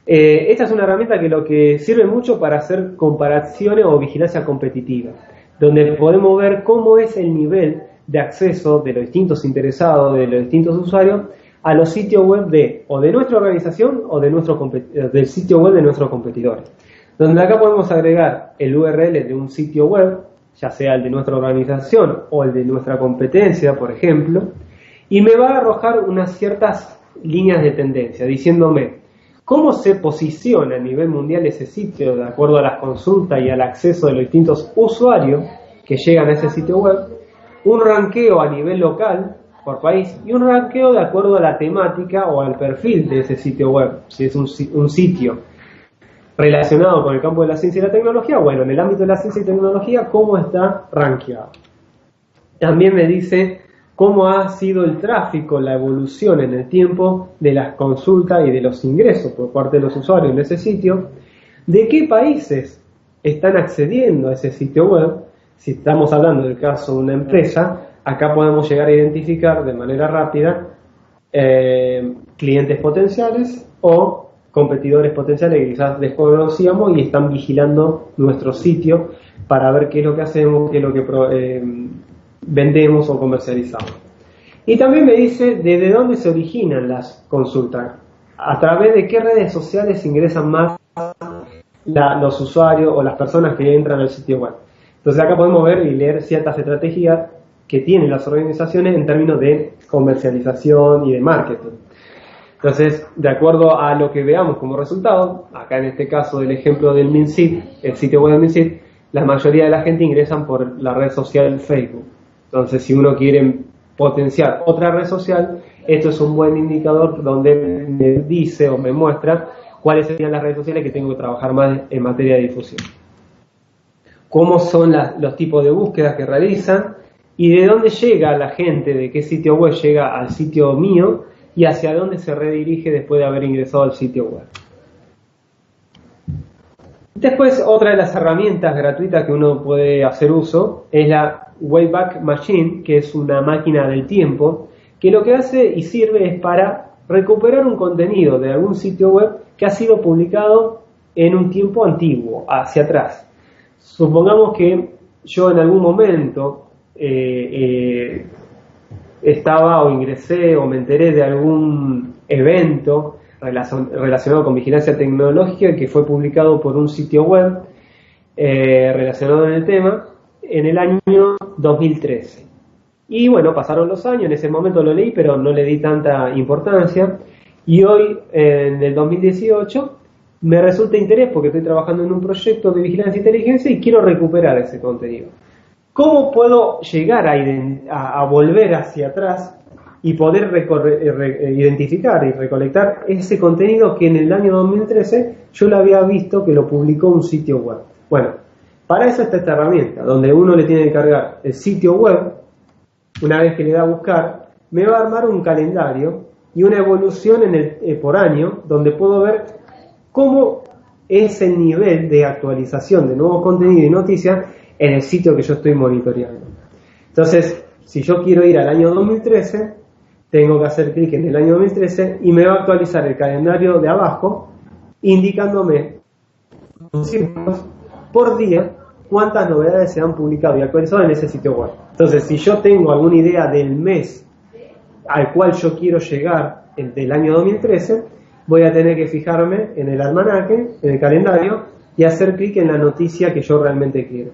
Esta es una herramienta que lo que sirve mucho para hacer comparaciones o vigilancia competitiva, donde podemos ver cómo es el nivel de acceso de los distintos interesados, de los distintos usuarios, a los sitios web de nuestra organización o del sitio web de nuestros competidores. Donde acá podemos agregar el URL de un sitio web, ya sea el de nuestra organización o el de nuestra competencia, por ejemplo, y me va a arrojar unas ciertas líneas de tendencia, diciéndome cómo se posiciona a nivel mundial ese sitio de acuerdo a las consultas y al acceso de los distintos usuarios que llegan a ese sitio web, un ranqueo a nivel local por país y un ranqueo de acuerdo a la temática o al perfil de ese sitio web. Si es un sitio relacionado con el campo de la ciencia y la tecnología, bueno, en el ámbito de la ciencia y tecnología, ¿cómo está rankeado? También me dice cómo ha sido el tráfico, la evolución en el tiempo de las consultas y de los ingresos por parte de los usuarios en ese sitio, de qué países están accediendo a ese sitio web. Si estamos hablando del caso de una empresa, acá podemos llegar a identificar de manera rápida clientes potenciales o competidores potenciales que quizás desconocíamos y están vigilando nuestro sitio para ver qué es lo que hacemos, qué es lo que vendemos o comercializamos. Y también me dice desde dónde se originan las consultas, a través de qué redes sociales ingresan más los usuarios o las personas que entran al sitio web. Entonces acá podemos ver y leer ciertas estrategias que tienen las organizaciones en términos de comercialización y de marketing. Entonces, de acuerdo a lo que veamos como resultado, acá en este caso del ejemplo del MinSit, el sitio web del MinSit, la mayoría de la gente ingresan por la red social Facebook. Entonces, si uno quiere potenciar otra red social, esto es un buen indicador donde me dice o me muestra cuáles serían las redes sociales que tengo que trabajar más en materia de difusión. Cómo son los tipos de búsquedas que realizan y de dónde llega la gente, de qué sitio web llega al sitio mío y hacia dónde se redirige después de haber ingresado al sitio web. Después, otra de las herramientas gratuitas que uno puede hacer uso es la Wayback Machine, que es una máquina del tiempo, que lo que hace y sirve es para recuperar un contenido de algún sitio web que ha sido publicado en un tiempo antiguo, hacia atrás. Supongamos que yo en algún momento estaba o ingresé o me enteré de algún evento relacionado con vigilancia tecnológica que fue publicado por un sitio web relacionado en el tema en el año 2013. Y bueno, pasaron los años, en ese momento lo leí, pero no le di tanta importancia. Y hoy, en el 2018, me resulta interés porque estoy trabajando en un proyecto de vigilancia e inteligencia y quiero recuperar ese contenido. ¿Cómo puedo llegar a volver hacia atrás y poder identificar y recolectar ese contenido que en el año 2013 yo lo había visto que lo publicó un sitio web? Bueno, para eso está esta herramienta, donde uno le tiene que cargar el sitio web. Una vez que le da a buscar, me va a armar un calendario y una evolución por año, donde puedo ver cómo es el nivel de actualización de nuevos contenidos y noticias en el sitio que yo estoy monitoreando. Entonces, si yo quiero ir al año 2013, tengo que hacer clic en el año 2013 y me va a actualizar el calendario de abajo, indicándome por día cuántas novedades se han publicado y actualizado en ese sitio web. Entonces, si yo tengo alguna idea del mes al cual yo quiero llegar, el del año 2013, voy a tener que fijarme en el almanaque, en el calendario, y hacer clic en la noticia que yo realmente quiero.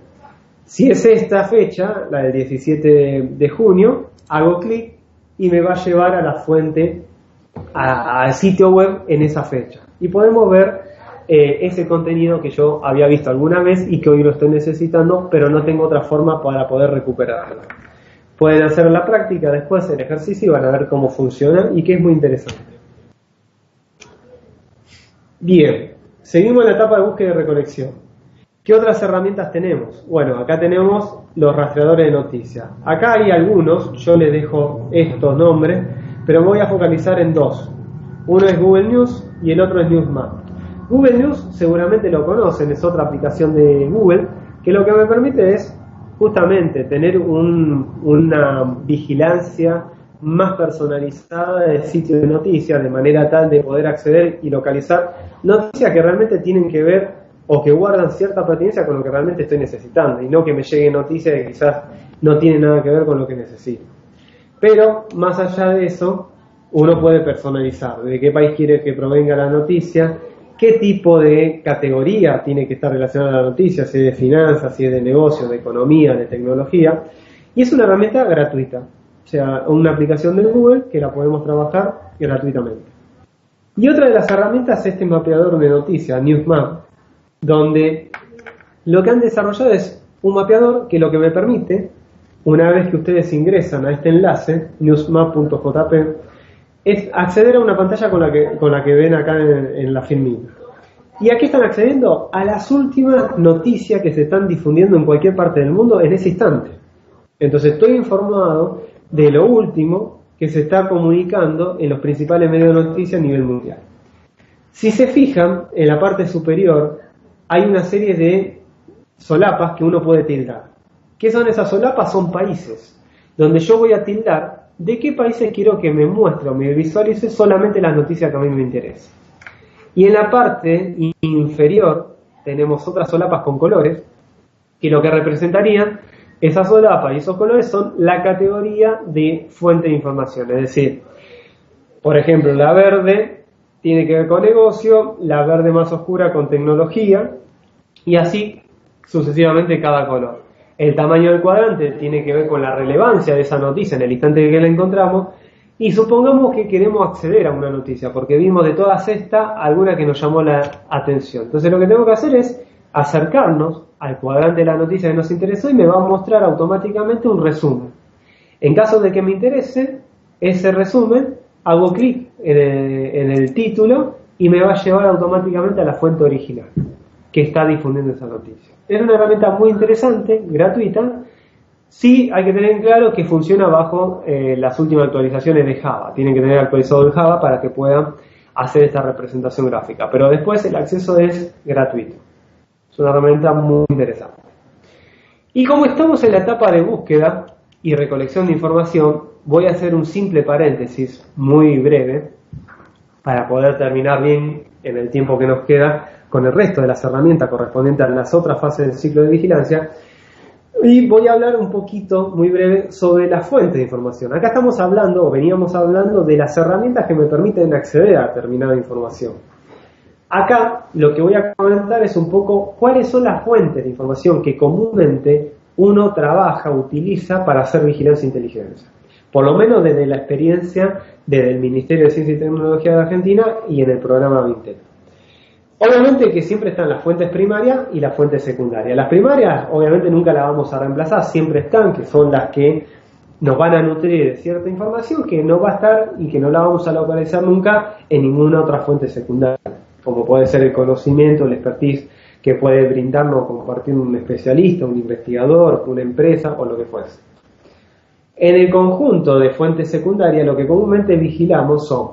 Si es esta fecha, la del 17 de junio, hago clic y me va a llevar a la fuente, al sitio web en esa fecha. Y podemos ver ese contenido que yo había visto alguna vez y que hoy lo estoy necesitando, pero no tengo otra forma para poder recuperarlo. Pueden hacer la práctica después, el ejercicio, y van a ver cómo funciona y que es muy interesante. Bien, seguimos en la etapa de búsqueda y recolección. ¿Qué otras herramientas tenemos? Bueno, acá tenemos los rastreadores de noticias. Acá hay algunos, yo les dejo estos nombres, pero me voy a focalizar en dos. Uno es Google News y el otro es Newsmap. Google News seguramente lo conocen, es otra aplicación de Google, que lo que me permite es justamente tener una vigilancia más personalizada del sitio de noticias, de manera tal de poder acceder y localizar noticias que realmente tienen que ver o que guardan cierta pertinencia con lo que realmente estoy necesitando, y no que me lleguen noticias que quizás no tienen nada que ver con lo que necesito. Pero más allá de eso, uno puede personalizar de qué país quiere que provenga la noticia, qué tipo de categoría tiene que estar relacionada a la noticia, si es de finanzas, si es de negocios, de economía, de tecnología, y es una herramienta gratuita, o sea, una aplicación de Google que la podemos trabajar gratuitamente. Y otra de las herramientas es este mapeador de noticias, Newsmap, donde lo que han desarrollado es un mapeador que lo que me permite, una vez que ustedes ingresan a este enlace, newsmap.jp, es acceder a una pantalla con la que ven acá en la Filmin. ¿Y aquí están accediendo? A las últimas noticias que se están difundiendo en cualquier parte del mundo en ese instante. Entonces estoy informado de lo último que se está comunicando en los principales medios de noticias a nivel mundial. Si se fijan, en la parte superior hay una serie de solapas que uno puede tildar. ¿Qué son esas solapas? Son países, donde yo voy a tildar de qué países quiero que me muestre o me visualice solamente las noticias que a mí me interesan. Y en la parte inferior tenemos otras solapas con colores, que lo que representarían esas solapas y esos colores son la categoría de fuente de información. Es decir, por ejemplo, la verde tiene que ver con negocio, la verde más oscura con tecnología, y así sucesivamente cada color. El tamaño del cuadrante tiene que ver con la relevancia de esa noticia en el instante que la encontramos, y supongamos que queremos acceder a una noticia, porque vimos de todas estas alguna que nos llamó la atención. Entonces lo que tengo que hacer es acercarnos al cuadrante de la noticia que nos interesó y me va a mostrar automáticamente un resumen. En caso de que me interese ese resumen, hago clic en el título y me va a llevar automáticamente a la fuente original que está difundiendo esa noticia. Es una herramienta muy interesante, gratuita. Sí hay que tener en claro que funciona bajo las últimas actualizaciones de Java. Tienen que tener actualizado el Java para que puedan hacer esta representación gráfica. Pero después el acceso es gratuito. Es una herramienta muy interesante. Y como estamos en la etapa de búsqueda y recolección de información, voy a hacer un simple paréntesis muy breve para poder terminar bien en el tiempo que nos queda con el resto de las herramientas correspondientes a las otras fases del ciclo de vigilancia, y voy a hablar un poquito, muy breve, sobre la fuente de información. Acá estamos hablando, o veníamos hablando, de las herramientas que me permiten acceder a determinada información. Acá lo que voy a comentar es un poco cuáles son las fuentes de información que comúnmente uno trabaja, utiliza para hacer vigilancia e inteligencia. Por lo menos desde la experiencia desde el Ministerio de Ciencia y Tecnología de Argentina y en el programa Vintel. Obviamente que siempre están las fuentes primarias y las fuentes secundarias. Las primarias obviamente nunca las vamos a reemplazar, siempre están, que son las que nos van a nutrir de cierta información que no va a estar y que no la vamos a localizar nunca en ninguna otra fuente secundaria, como puede ser el conocimiento, el expertise que puede brindarnos o compartir un especialista, un investigador, una empresa o lo que fuese. En el conjunto de fuentes secundarias lo que comúnmente vigilamos son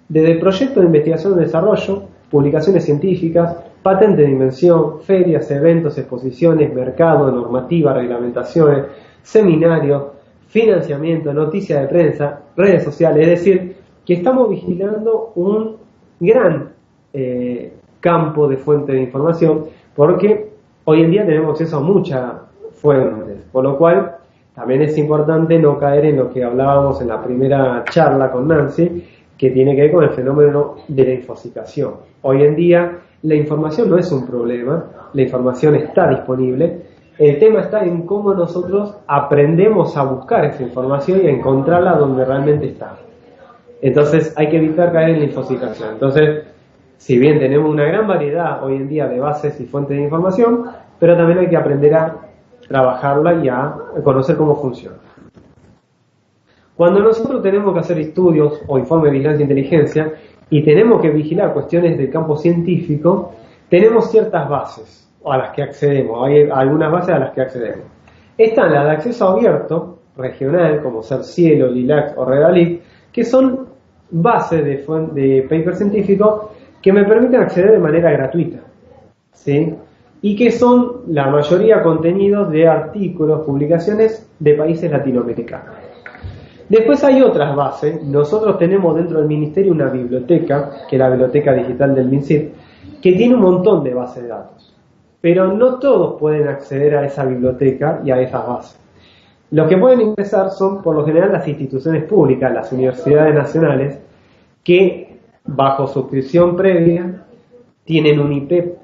desde proyectos de investigación y desarrollo, publicaciones científicas, patentes de invención, ferias, eventos, exposiciones, mercado, normativa, reglamentaciones, seminarios, financiamiento, noticias de prensa, redes sociales. Es decir, que estamos vigilando un gran campo de fuente de información, porque hoy en día tenemos acceso a muchas fuentes, por lo cual también es importante no caer en lo que hablábamos en la primera charla con Nancy, que tiene que ver con el fenómeno de la infosicación. Hoy en día la información no es un problema, la información está disponible, el tema está en cómo nosotros aprendemos a buscar esa información y a encontrarla donde realmente está. Entonces hay que evitar caer en la infosicación. Entonces Si bien tenemos una gran variedad hoy en día de bases y fuentes de información, pero también hay que aprender a trabajarla y a conocer cómo funciona. Cuando nosotros tenemos que hacer estudios o informes de vigilancia e inteligencia y tenemos que vigilar cuestiones del campo científico, tenemos ciertas bases a las que accedemos, hay algunas bases a las que accedemos. Están las de acceso abierto, regional, como ser Cielo, LILAC o Redalit, que son bases de paper científico que me permiten acceder de manera gratuita, ¿sí? Y que son la mayoría contenidos de artículos, publicaciones de países latinoamericanos. Después hay otras bases. Nosotros tenemos dentro del Ministerio una biblioteca, que es la Biblioteca Digital del MinSit, que tiene un montón de bases de datos. Pero no todos pueden acceder a esa biblioteca y a esas bases. Los que pueden ingresar son, por lo general, las instituciones públicas, las universidades nacionales, que, bajo suscripción previa, tienen un IP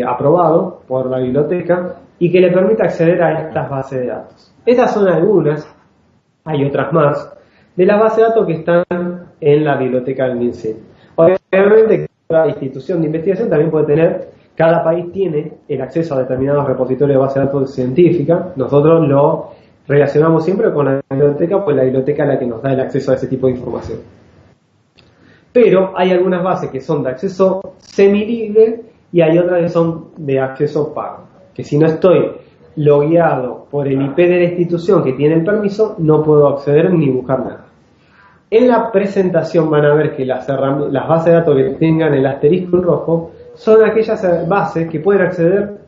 aprobado por la biblioteca y que le permite acceder a estas bases de datos. Estas son algunas, hay otras más, de las bases de datos que están en la biblioteca del MinSit. Obviamente, cada institución de investigación también puede tener, cada país tiene el acceso a determinados repositorios de bases de datos científicas. Nosotros lo relacionamos siempre con la biblioteca, pues la biblioteca es la que nos da el acceso a ese tipo de información. Pero hay algunas bases que son de acceso semilibre y hay otras que son de acceso pago. Que si no estoy logueado por el IP de la institución que tiene el permiso, no puedo acceder ni buscar nada. En la presentación van a ver que las bases de datos que tengan el asterisco en rojo son aquellas bases que pueden acceder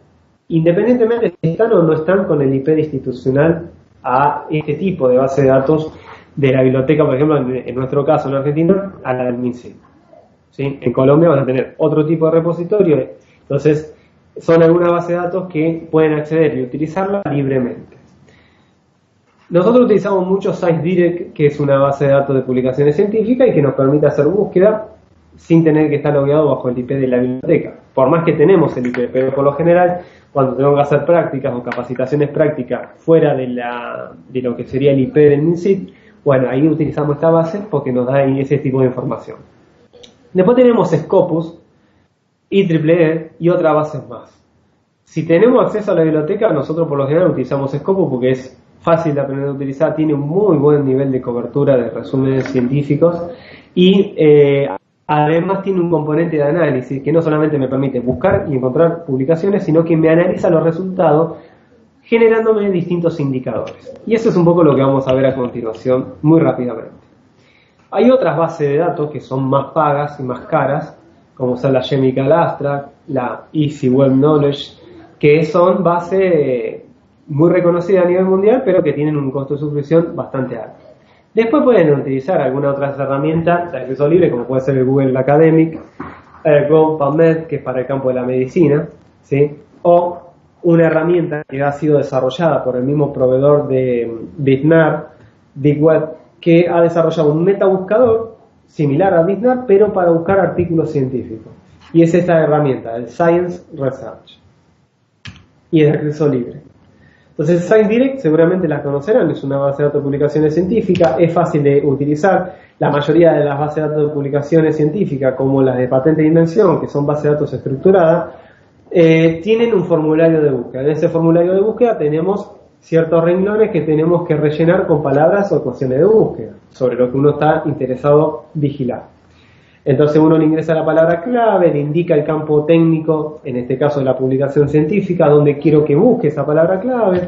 independientemente si están o no están con el IP institucional a este tipo de base de datos de la biblioteca, por ejemplo, en nuestro caso en Argentina, a la del MinSit. ¿Sí? En Colombia van a tener otro tipo de repositorio, entonces son algunas bases de datos que pueden acceder y utilizarla libremente. Nosotros utilizamos mucho ScienceDirect, que es una base de datos de publicaciones científicas y que nos permite hacer búsqueda sin tener que estar logueado bajo el IP de la biblioteca. Por más que tenemos el IP, pero por lo general, cuando tenemos que hacer prácticas o capacitaciones prácticas fuera de lo que sería el IP del MinSit, bueno, ahí utilizamos esta base porque nos da ese tipo de información. Después tenemos Scopus, IEEE y otras bases más. Si tenemos acceso a la biblioteca, nosotros por lo general utilizamos Scopus porque es fácil de aprender a utilizar, tiene un muy buen nivel de cobertura de resúmenes científicos y además tiene un componente de análisis que no solamente me permite buscar y encontrar publicaciones, sino que me analiza los resultados generándome distintos indicadores. Y eso es un poco lo que vamos a ver a continuación muy rápidamente. Hay otras bases de datos que son más pagas y más caras, como son la Chemical Abstract, la Easy Web Knowledge, que son bases muy reconocidas a nivel mundial, pero que tienen un costo de suscripción bastante alto. Después pueden utilizar algunas otras herramientas de acceso libre, como puede ser el Google Academic, Go PubMed, que es para el campo de la medicina, ¿sí? O una herramienta que ha sido desarrollada por el mismo proveedor de Biznar, BigWeb, que ha desarrollado un metabuscador similar a Biznar, pero para buscar artículos científicos. Y es esta herramienta, el Science Research. Y es de acceso libre. Entonces, ScienceDirect seguramente la conocerán, es una base de datos de publicaciones científicas, es fácil de utilizar. La mayoría de las bases de datos de publicaciones científicas, como las de patente de invención, que son bases de datos estructuradas, tienen un formulario de búsqueda. En ese formulario de búsqueda tenemos ciertos renglones que tenemos que rellenar con palabras o ecuaciones de búsqueda sobre lo que uno está interesado vigilar. Entonces uno le ingresa la palabra clave, le indica el campo técnico, en este caso de la publicación científica, donde quiero que busque esa palabra clave.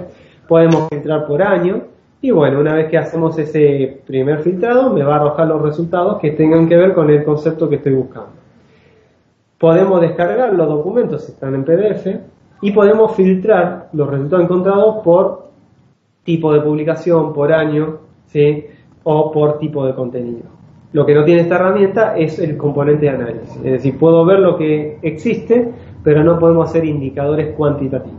Podemos filtrar por año y bueno, una vez que hacemos ese primer filtrado me va a arrojar los resultados que tengan que ver con el concepto que estoy buscando. Podemos descargar los documentos si están en PDF y podemos filtrar los resultados encontrados por tipo de publicación, por año, ¿sí? O por tipo de contenido. Lo que no tiene esta herramienta es el componente de análisis. Es decir, puedo ver lo que existe, pero no podemos hacer indicadores cuantitativos.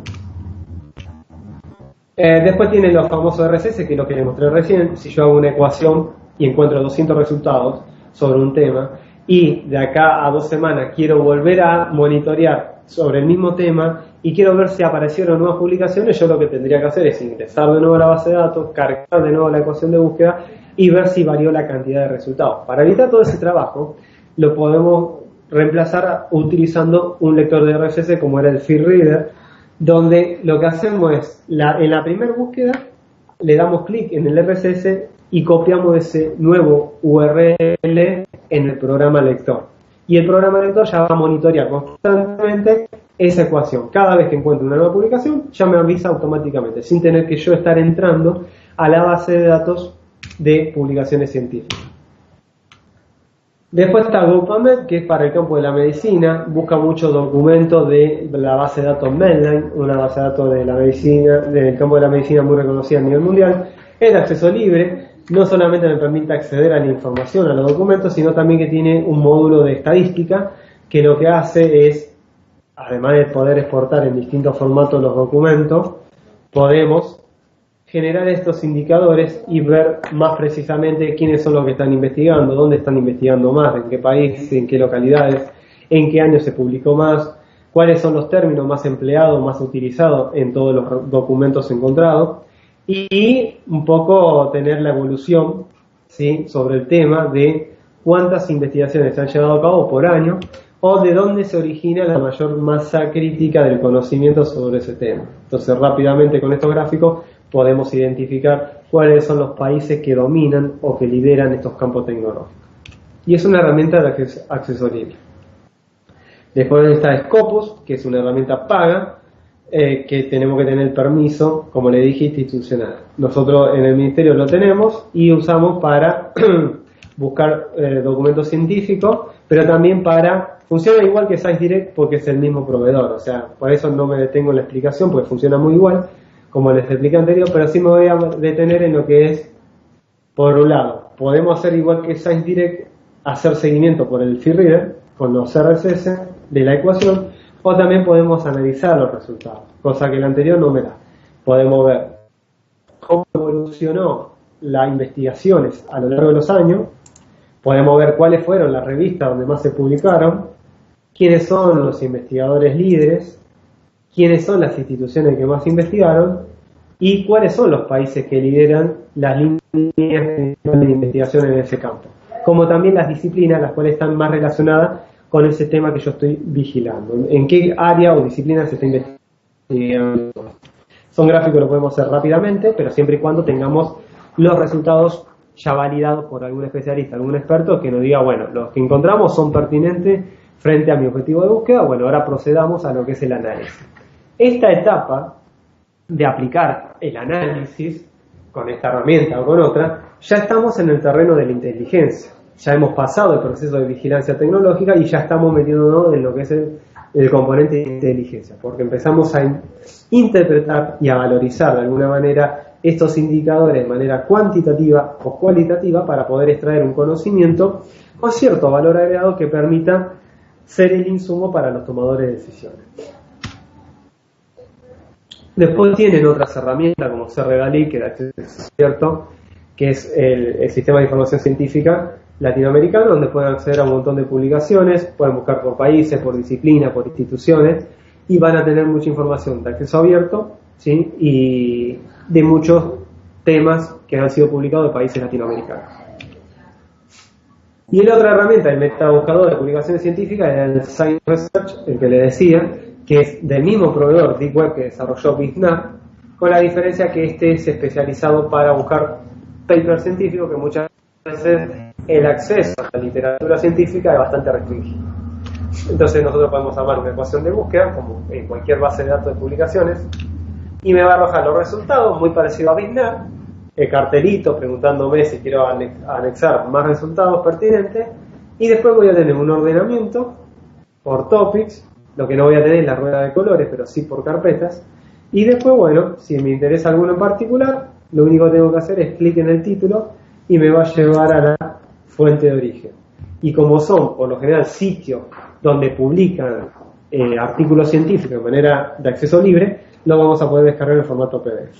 Después tienen los famosos RSS, que es lo que les mostré recién. Si yo hago una ecuación y encuentro 200 resultados sobre un tema, y de acá a 2 semanas quiero volver a monitorear sobre el mismo tema y quiero ver si aparecieron nuevas publicaciones, yo lo que tendría que hacer es ingresar de nuevo a la base de datos, cargar de nuevo la ecuación de búsqueda y ver si varió la cantidad de resultados. Para evitar todo ese trabajo, lo podemos reemplazar utilizando un lector de RSS como era el FeedReader, donde lo que hacemos es, en la primera búsqueda, le damos clic en el RSS y copiamos ese nuevo URL en el programa lector. Y el programa lector ya va a monitorear constantemente esa ecuación. Cada vez que encuentre una nueva publicación, ya me avisa automáticamente, sin tener que yo estar entrando a la base de datos de publicaciones científicas. Después está GoPubMed, que es para el campo de la medicina, busca muchos documentos de la base de datos Medline, una base de datos de la medicina, del campo de la medicina muy reconocida a nivel mundial. Es de acceso libre, no solamente me permite acceder a la información, a los documentos, sino también que tiene un módulo de estadística que lo que hace es, además de poder exportar en distintos formatos los documentos, podemos generar estos indicadores y ver más precisamente quiénes son los que están investigando, dónde están investigando más, en qué país, en qué localidades, en qué año se publicó más, cuáles son los términos más empleados, más utilizados en todos los documentos encontrados, y un poco tener la evolución, ¿sí?, sobre el tema de cuántas investigaciones se han llevado a cabo por año o de dónde se origina la mayor masa crítica del conocimiento sobre ese tema. Entonces, rápidamente con estos gráficos podemos identificar cuáles son los países que dominan o que lideran estos campos tecnológicos. Y es una herramienta de acceso libre. Después está Scopus, que es una herramienta paga, que tenemos que tener permiso, como le dije, institucional. Nosotros en el ministerio lo tenemos y usamos para buscar documentos científicos, pero también funciona igual que ScienceDirect porque es el mismo proveedor, o sea, por eso no me detengo en la explicación, porque funciona muy igual, como les expliqué anterior, pero sí me voy a detener en lo que es, por un lado, podemos hacer igual que ScienceDirect, hacer seguimiento por el FeedReader, con los RSS de la ecuación, o también podemos analizar los resultados, cosa que el anterior no me da. Podemos ver cómo evolucionó las investigaciones a lo largo de los años, podemos ver cuáles fueron las revistas donde más se publicaron, quiénes son los investigadores líderes, quiénes son las instituciones que más investigaron y cuáles son los países que lideran las líneas de investigación en ese campo, como también las disciplinas las cuales están más relacionadas con ese tema que yo estoy vigilando, en qué área o disciplina se está investigando. Son gráficos que lo podemos hacer rápidamente, pero siempre y cuando tengamos los resultados ya validados por algún especialista, algún experto que nos diga, bueno, los que encontramos son pertinentes frente a mi objetivo de búsqueda, bueno, ahora procedamos a lo que es el análisis. Esta etapa de aplicar el análisis con esta herramienta o con otra, ya estamos en el terreno de la inteligencia. Ya hemos pasado el proceso de vigilancia tecnológica y ya estamos metiéndonos en lo que es el componente de inteligencia, porque empezamos a interpretar y a valorizar de alguna manera estos indicadores de manera cuantitativa o cualitativa para poder extraer un conocimiento con cierto valor agregado que permita ser el insumo para los tomadores de decisiones. Después tienen otras herramientas como CRGALI, que da acceso abierto, que es el sistema de información científica latinoamericano, donde pueden acceder a un montón de publicaciones, pueden buscar por países, por disciplina, por instituciones, y van a tener mucha información de acceso abierto, ¿sí?, y de muchos temas que han sido publicados de países latinoamericanos. Y la otra herramienta, el metabuscador de publicaciones científicas, es el Science Research, el que le decía, que es del mismo proveedor Deep Web que desarrolló BitNav, con la diferencia que este es especializado para buscar papers científicos, que muchas veces el acceso a la literatura científica es bastante restringido. Entonces nosotros podemos armar una ecuación de búsqueda, como en cualquier base de datos de publicaciones, y me va a arrojar los resultados, muy parecido a BitNav, el cartelito preguntándome si quiero anexar más resultados pertinentes, y después voy a tener un ordenamiento por topics, lo que no voy a tener es la rueda de colores, pero sí por carpetas, y después, bueno, si me interesa alguno en particular, lo único que tengo que hacer es clic en el título y me va a llevar a la fuente de origen. Y como son, por lo general, sitios donde publican artículos científicos de manera de acceso libre, lo vamos a poder descargar en formato PDF.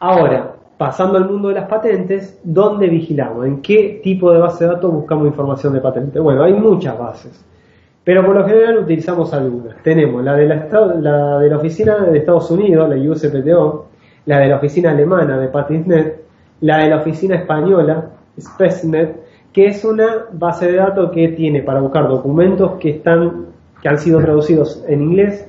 Ahora, pasando al mundo de las patentes, ¿dónde vigilamos? ¿En qué tipo de base de datos buscamos información de patente? Bueno, hay muchas bases, pero por lo general utilizamos algunas. Tenemos la de la oficina de Estados Unidos, la USPTO, la de la oficina alemana de PatentNet, la de la oficina española, SpaceNet, que es una base de datos que tiene para buscar documentos que han sido traducidos en inglés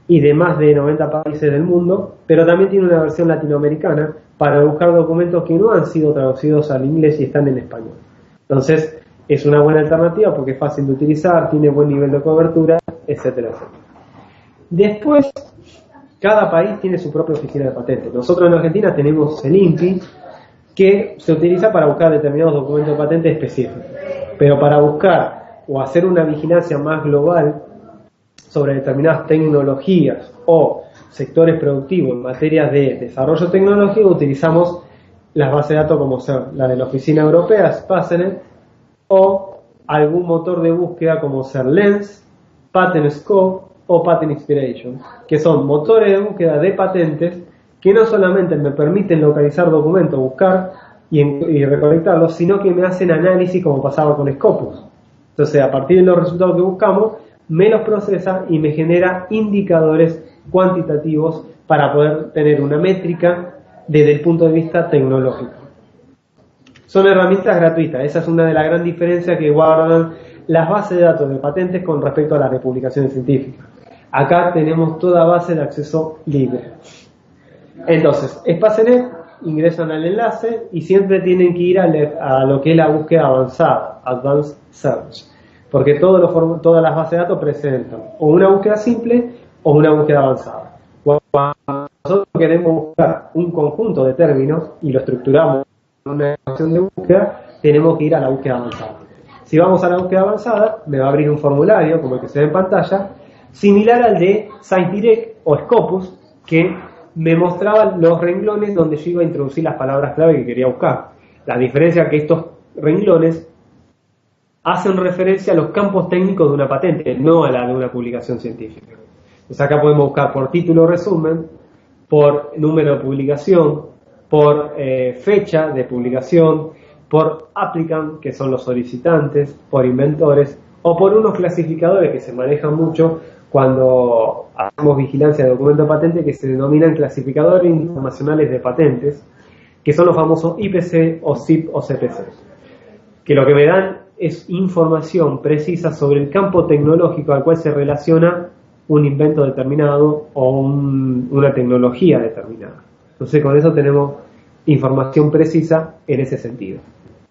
y de más de 90 países del mundo, pero también tiene una versión latinoamericana para buscar documentos que no han sido traducidos al inglés y están en español. Entonces, es una buena alternativa porque es fácil de utilizar, tiene buen nivel de cobertura, etcétera, etcétera. Después, cada país tiene su propia oficina de patentes. Nosotros en Argentina tenemos el INPI, que se utiliza para buscar determinados documentos de patente específicos. Pero para buscar o hacer una vigilancia más global sobre determinadas tecnologías o sectores productivos en materia de desarrollo tecnológico, utilizamos las bases de datos como son la de la Oficina Europea, SPACENET, o algún motor de búsqueda como ser Lens, Patent Scope o Patent Inspiration, que son motores de búsqueda de patentes que no solamente me permiten localizar documentos, buscar y recolectarlos, sino que me hacen análisis como pasaba con Scopus. Entonces, a partir de los resultados que buscamos, me los procesa y me genera indicadores cuantitativos para poder tener una métrica desde el punto de vista tecnológico. Son herramientas gratuitas, esa es una de las grandes diferencias que guardan las bases de datos de patentes con respecto a las de publicaciones científicas. Acá tenemos toda base de acceso libre. Entonces, SPACENET, ingresan al enlace y siempre tienen que ir a lo que es la búsqueda avanzada, Advanced Search, porque todas las bases de datos presentan o una búsqueda simple o una búsqueda avanzada. Cuando nosotros queremos buscar un conjunto de términos y lo estructuramos en una ecuación de búsqueda, tenemos que ir a la búsqueda avanzada. Si vamos a la búsqueda avanzada, me va a abrir un formulario, como el que se ve en pantalla, similar al de ScienceDirect o Scopus, que me mostraba los renglones donde yo iba a introducir las palabras clave que quería buscar. La diferencia es que estos renglones hacen referencia a los campos técnicos de una patente, no a la de una publicación científica. Entonces acá podemos buscar por título o resumen, por número de publicación, por fecha de publicación, por applicant, que son los solicitantes, por inventores, o por unos clasificadores que se manejan mucho cuando hacemos vigilancia de documentos de patente, que se denominan clasificadores internacionales de patentes, que son los famosos IPC o CIP o CPC, que lo que me dan es información precisa sobre el campo tecnológico al cual se relaciona un invento determinado o una tecnología determinada. Entonces con eso tenemos información precisa en ese sentido.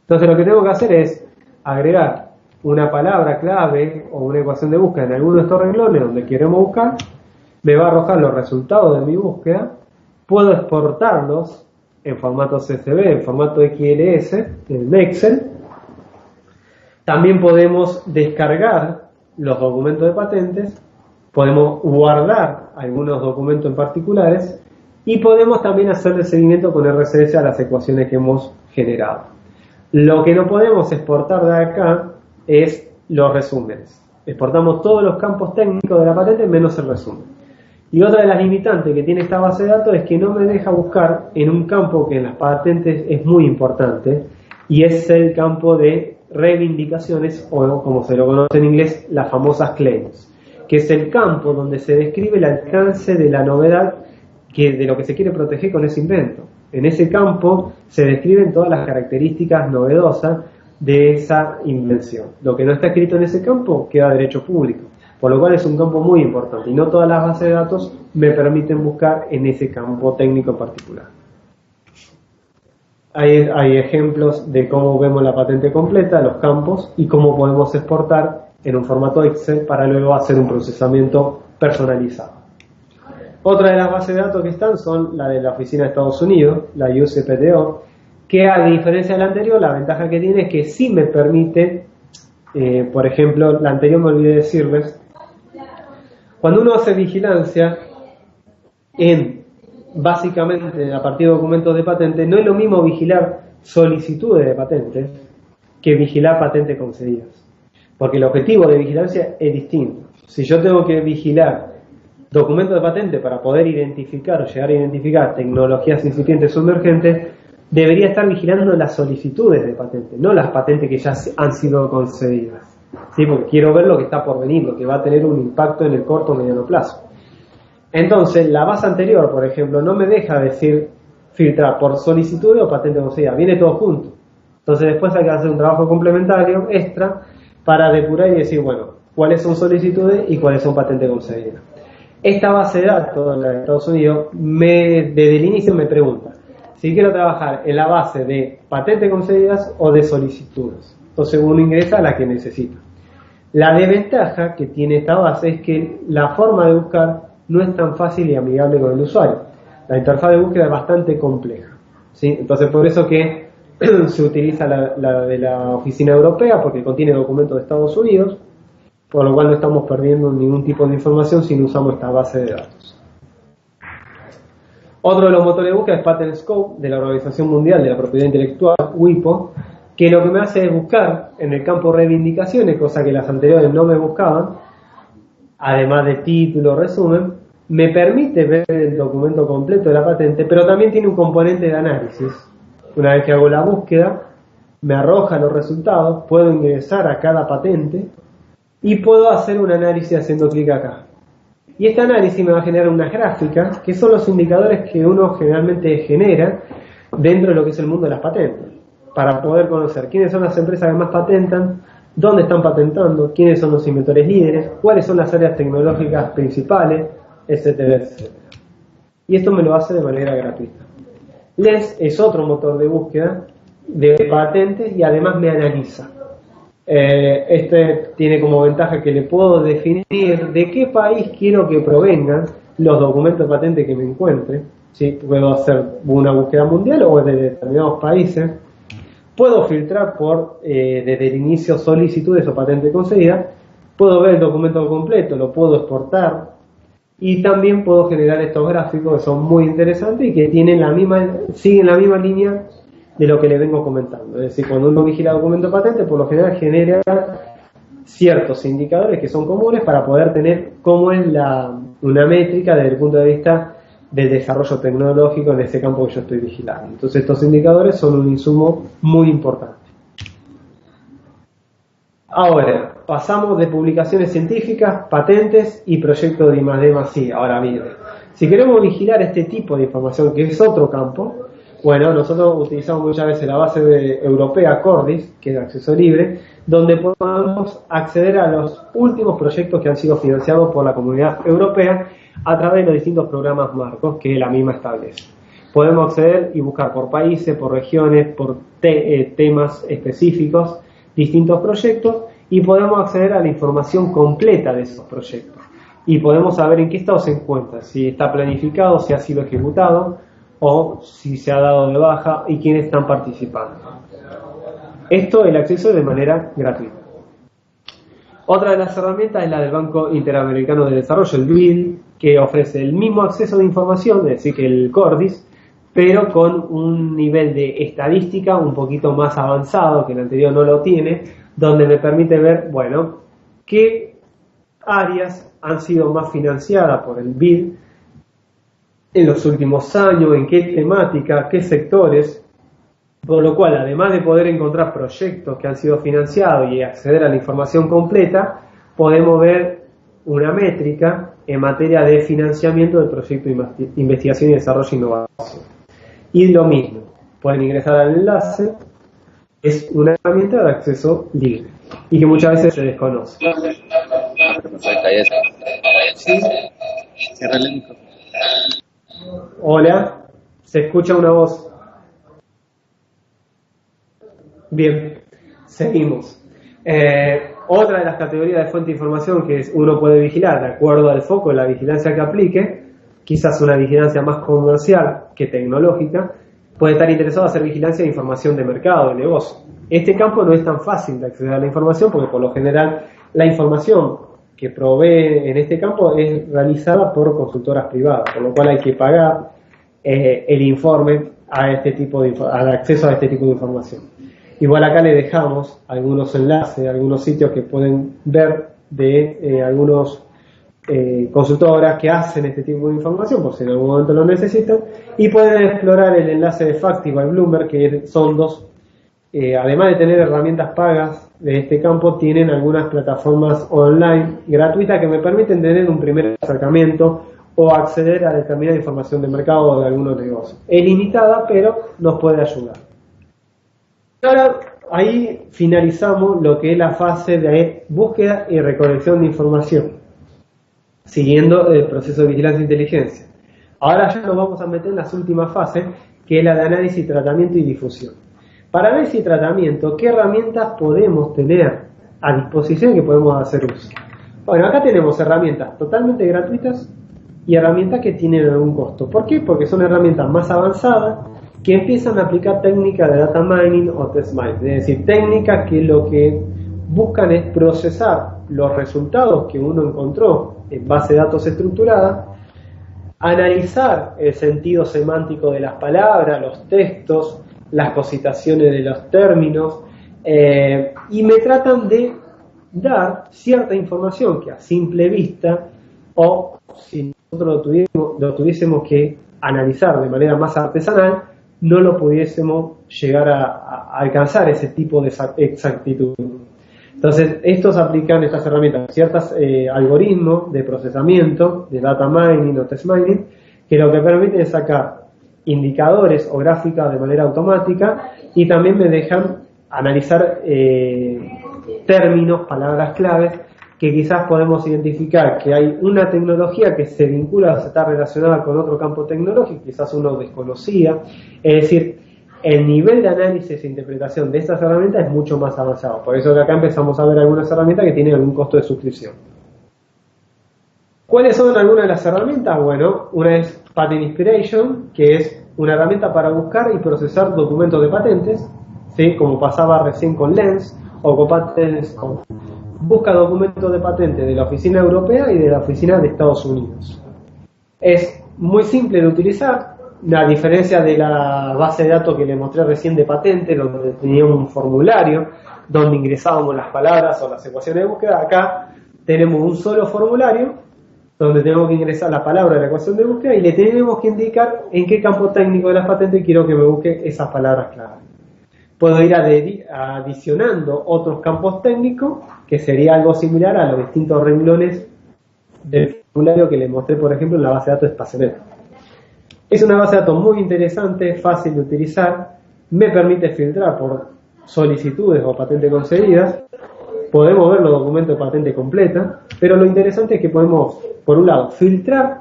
Entonces lo que tengo que hacer es agregar una palabra clave o una ecuación de búsqueda en alguno de estos renglones donde queremos buscar, me va a arrojar los resultados de mi búsqueda, puedo exportarlos en formato CSV, en formato XLS, en Excel. También podemos descargar los documentos de patentes, podemos guardar algunos documentos en particulares y podemos también hacerle seguimiento con RCS a las ecuaciones que hemos generado. Lo que no podemos exportar de acá es los resúmenes. Exportamos todos los campos técnicos de la patente menos el resumen. Y otra de las limitantes que tiene esta base de datos es que no me deja buscar en un campo que en las patentes es muy importante, y es el campo de reivindicaciones, o como se lo conoce en inglés, las famosas claims, que es el campo donde se describe el alcance de la novedad de lo que se quiere proteger con ese invento. En ese campo se describen todas las características novedosas de esa invención. Lo que no está escrito en ese campo queda a derecho público, por lo cual es un campo muy importante y no todas las bases de datos me permiten buscar en ese campo técnico en particular. Hay ejemplos de cómo vemos la patente completa, los campos, y cómo podemos exportar en un formato Excel para luego hacer un procesamiento personalizado. Otra de las bases de datos que están son la de la Oficina de Estados Unidos, la USPTO, que a diferencia de la anterior, la ventaja que tiene es que sí me permite, por ejemplo, la anterior me olvidé decirles, cuando uno hace vigilancia básicamente a partir de documentos de patente, no es lo mismo vigilar solicitudes de patentes que vigilar patentes concedidas, porque el objetivo de vigilancia es distinto. Si yo tengo que vigilar documentos de patente para poder identificar o llegar a identificar tecnologías incipientes o emergentes, debería estar vigilando las solicitudes de patente, no las patentes que ya han sido concedidas, ¿sí? Porque quiero ver lo que está por venir, lo que va a tener un impacto en el corto o mediano plazo. Entonces, la base anterior, por ejemplo, no me deja decir filtrar por solicitud o patente concedida, viene todo junto. Entonces después hay que hacer un trabajo complementario, extra, para depurar y decir, bueno, cuáles son solicitudes y cuáles son patentes concedidas. Esta base de datos, la de Estados Unidos, desde el inicio me pregunta si quiero trabajar en la base de patentes concedidas o de solicitudes. Entonces uno ingresa a la que necesita. La desventaja que tiene esta base es que la forma de buscar no es tan fácil y amigable con el usuario. La interfaz de búsqueda es bastante compleja, ¿sí? Entonces por eso que se utiliza la de la Oficina Europea, porque contiene documentos de Estados Unidos, por lo cual no estamos perdiendo ningún tipo de información si no usamos esta base de datos. Otro de los motores de búsqueda es PatentScope, de la Organización Mundial de la Propiedad Intelectual, WIPO, que lo que me hace es buscar en el campo reivindicaciones, cosa que las anteriores no me buscaban, además de título, resumen, me permite ver el documento completo de la patente, pero también tiene un componente de análisis. Una vez que hago la búsqueda, me arroja los resultados, puedo ingresar a cada patente y puedo hacer un análisis haciendo clic acá. Y este análisis me va a generar unas gráficas, que son los indicadores que uno generalmente genera dentro de lo que es el mundo de las patentes, para poder conocer quiénes son las empresas que más patentan, dónde están patentando, quiénes son los inventores líderes, cuáles son las áreas tecnológicas principales, etcétera, etcétera. Y esto me lo hace de manera gratuita. LES es otro motor de búsqueda de patentes y además me analiza. Este tiene como ventaja que le puedo definir de qué país quiero que provengan los documentos de patente que me encuentre, ¿sí? Puedo hacer una búsqueda mundial o de determinados países. Puedo filtrar por desde el inicio solicitudes o patente concedida. Puedo ver el documento completo, lo puedo exportar y también puedo generar estos gráficos que son muy interesantes y que siguen la misma línea de lo que le vengo comentando. Es decir, cuando uno vigila documento patente, por lo general genera ciertos indicadores que son comunes para poder tener cómo es una métrica desde el punto de vista del desarrollo tecnológico en ese campo que yo estoy vigilando. Entonces estos indicadores son un insumo muy importante. Ahora, pasamos de publicaciones científicas, patentes y proyectos de I+D+I. Ahora bien, si queremos vigilar este tipo de información, que es otro campo, bueno, nosotros utilizamos muchas veces la base europea Cordis, que es de acceso libre, donde podemos acceder a los últimos proyectos que han sido financiados por la Comunidad Europea a través de los distintos programas marcos que la misma establece. Podemos acceder y buscar por países, por regiones, por temas específicos, distintos proyectos, y podemos acceder a la información completa de esos proyectos. Y podemos saber en qué estado se encuentra, si está planificado, si ha sido ejecutado, o si se ha dado de baja y quiénes están participando. Esto, el acceso es de manera gratuita. Otra de las herramientas es la del Banco Interamericano de Desarrollo, el BID, que ofrece el mismo acceso de información, es decir, que el Cordis, pero con un nivel de estadística un poquito más avanzado, que el anterior no lo tiene, donde me permite ver, bueno, qué áreas han sido más financiadas por el BID en los últimos años, en qué temática, qué sectores, por lo cual, además de poder encontrar proyectos que han sido financiados y acceder a la información completa, podemos ver una métrica en materia de financiamiento del proyecto de investigación y desarrollo e innovación. Y lo mismo, pueden ingresar al enlace, es una herramienta de acceso libre y que muchas veces se desconoce. Sí, cierra el micrófono. Hola, se escucha una voz. Bien, seguimos. Otra de las categorías de fuente de información que uno puede vigilar de acuerdo al foco de la vigilancia que aplique, quizás una vigilancia más comercial que tecnológica, puede estar interesado en hacer vigilancia de información de mercado, de negocio. Este campo no es tan fácil de acceder a la información porque por lo general la información que provee en este campo es realizada por consultoras privadas, por lo cual hay que pagar el informe al acceso a este tipo de información. Igual acá le dejamos algunos enlaces, algunos sitios que pueden ver de algunos consultoras que hacen este tipo de información, por si en algún momento lo necesitan, y pueden explorar el enlace de Factiva y Bloomberg, que son dos. Además de tener herramientas pagas de este campo, tienen algunas plataformas online gratuitas que me permiten tener un primer acercamiento o acceder a determinada información de mercado o de algunos negocios. Es limitada, pero nos puede ayudar. Ahora, ahí finalizamos lo que es la fase de búsqueda y recolección de información, siguiendo el proceso de vigilancia e inteligencia. Ahora ya nos vamos a meter en las últimas fases, que es la de análisis, tratamiento y difusión. Para análisis y tratamiento, ¿qué herramientas podemos tener a disposición que podemos hacer uso? Bueno, acá tenemos herramientas totalmente gratuitas y herramientas que tienen algún costo. ¿Por qué? Porque son herramientas más avanzadas que empiezan a aplicar técnicas de data mining o test mining, es decir, técnicas que lo que buscan es procesar los resultados que uno encontró en base de datos estructurada, analizar el sentido semántico de las palabras, los textos, las cositaciones de los términos, y me tratan de dar cierta información que a simple vista, o si nosotros lo tuviésemos que analizar de manera más artesanal, no lo pudiésemos llegar a alcanzar ese tipo de exactitud. Entonces, estas herramientas, ciertos algoritmos de procesamiento, de data mining o test mining, que lo que permiten es sacar indicadores o gráficas de manera automática y también me dejan analizar términos, palabras claves, que quizás podemos identificar que hay una tecnología que se vincula, se está relacionada con otro campo tecnológico, quizás uno desconocía. Es decir, el nivel de análisis e interpretación de estas herramientas es mucho más avanzado. Por eso que acá empezamos a ver algunas herramientas que tienen algún costo de suscripción. ¿Cuáles son algunas de las herramientas? Bueno, una es Patent Inspiration, que es una herramienta para buscar y procesar documentos de patentes, ¿sí? Como pasaba recién con Lens o con Patents. Busca documentos de patente de la Oficina Europea y de la Oficina de Estados Unidos. Es muy simple de utilizar, a diferencia de la base de datos que les mostré recién de patente, donde teníamos un formulario donde ingresábamos las palabras o las ecuaciones de búsqueda. Acá tenemos un solo formulario donde tenemos que ingresar la palabra de la ecuación de búsqueda y le tenemos que indicar en qué campo técnico de las patentes quiero que me busque esas palabras clave. Puedo ir adicionando otros campos técnicos, que sería algo similar a los distintos renglones del formulario que les mostré, por ejemplo, en la base de datos Espacenet. Es una base de datos muy interesante, fácil de utilizar, me permite filtrar por solicitudes o patentes concedidas, podemos ver los documentos de patente completa, pero lo interesante es que podemos, por un lado, filtrar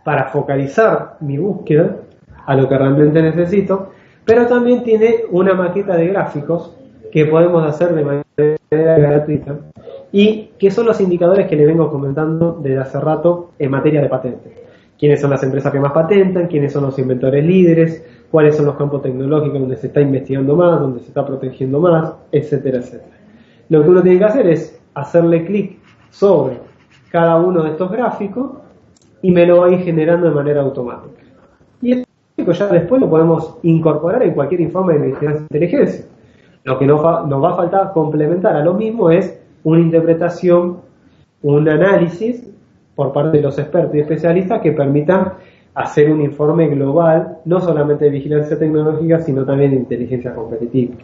para focalizar mi búsqueda a lo que realmente necesito, pero también tiene una maqueta de gráficos que podemos hacer de manera gratuita y que son los indicadores que le vengo comentando desde hace rato en materia de patentes. Quiénes son las empresas que más patentan, quiénes son los inventores líderes, cuáles son los campos tecnológicos donde se está investigando más, donde se está protegiendo más, etcétera, etcétera. Lo que uno tiene que hacer es hacerle clic sobre cada uno de estos gráficos y me lo va a ir generando de manera automática. Y ya después lo podemos incorporar en cualquier informe de vigilancia de inteligencia. Lo que nos va a faltar complementar a lo mismo es una interpretación, un análisis por parte de los expertos y especialistas que permitan hacer un informe global, no solamente de vigilancia tecnológica, sino también de inteligencia competitiva.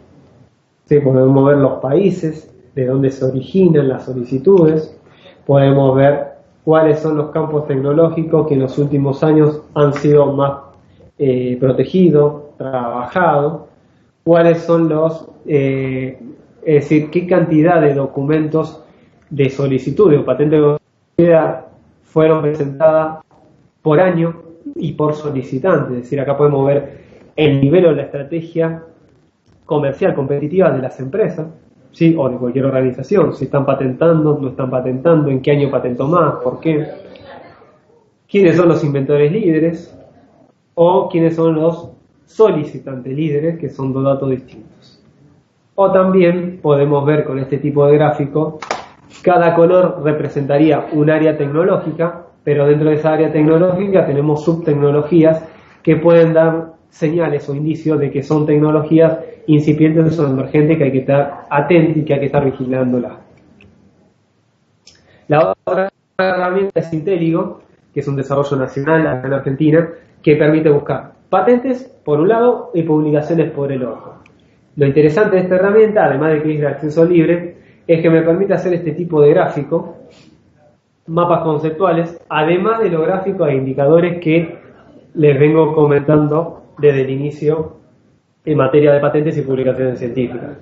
¿Sí? Podemos ver los países, de dónde se originan las solicitudes, podemos ver cuáles son los campos tecnológicos que en los últimos años han sido más protegido, trabajado, cuáles son los, es decir, qué cantidad de documentos de solicitudes o patentes fueron presentadas por año y por solicitante. Es decir, acá podemos ver el nivel o la estrategia comercial competitiva de las empresas, ¿sí? O de cualquier organización, si están patentando, no están patentando, en qué año patentó más, por qué, quiénes son los inventores líderes, o quiénes son los solicitantes líderes, que son dos datos distintos. O también podemos ver con este tipo de gráfico, cada color representaría un área tecnológica, pero dentro de esa área tecnológica tenemos subtecnologías que pueden dar señales o indicios de que son tecnologías incipientes o emergentes que hay que estar atentos y que hay que estar vigilándolas. La otra herramienta es Intelligo, que es un desarrollo nacional acá en Argentina, que permite buscar patentes por un lado y publicaciones por el otro. Lo interesante de esta herramienta, además de que es de acceso libre, es que me permite hacer este tipo de gráfico, mapas conceptuales, además de los gráficos e indicadores que les vengo comentando desde el inicio en materia de patentes y publicaciones científicas.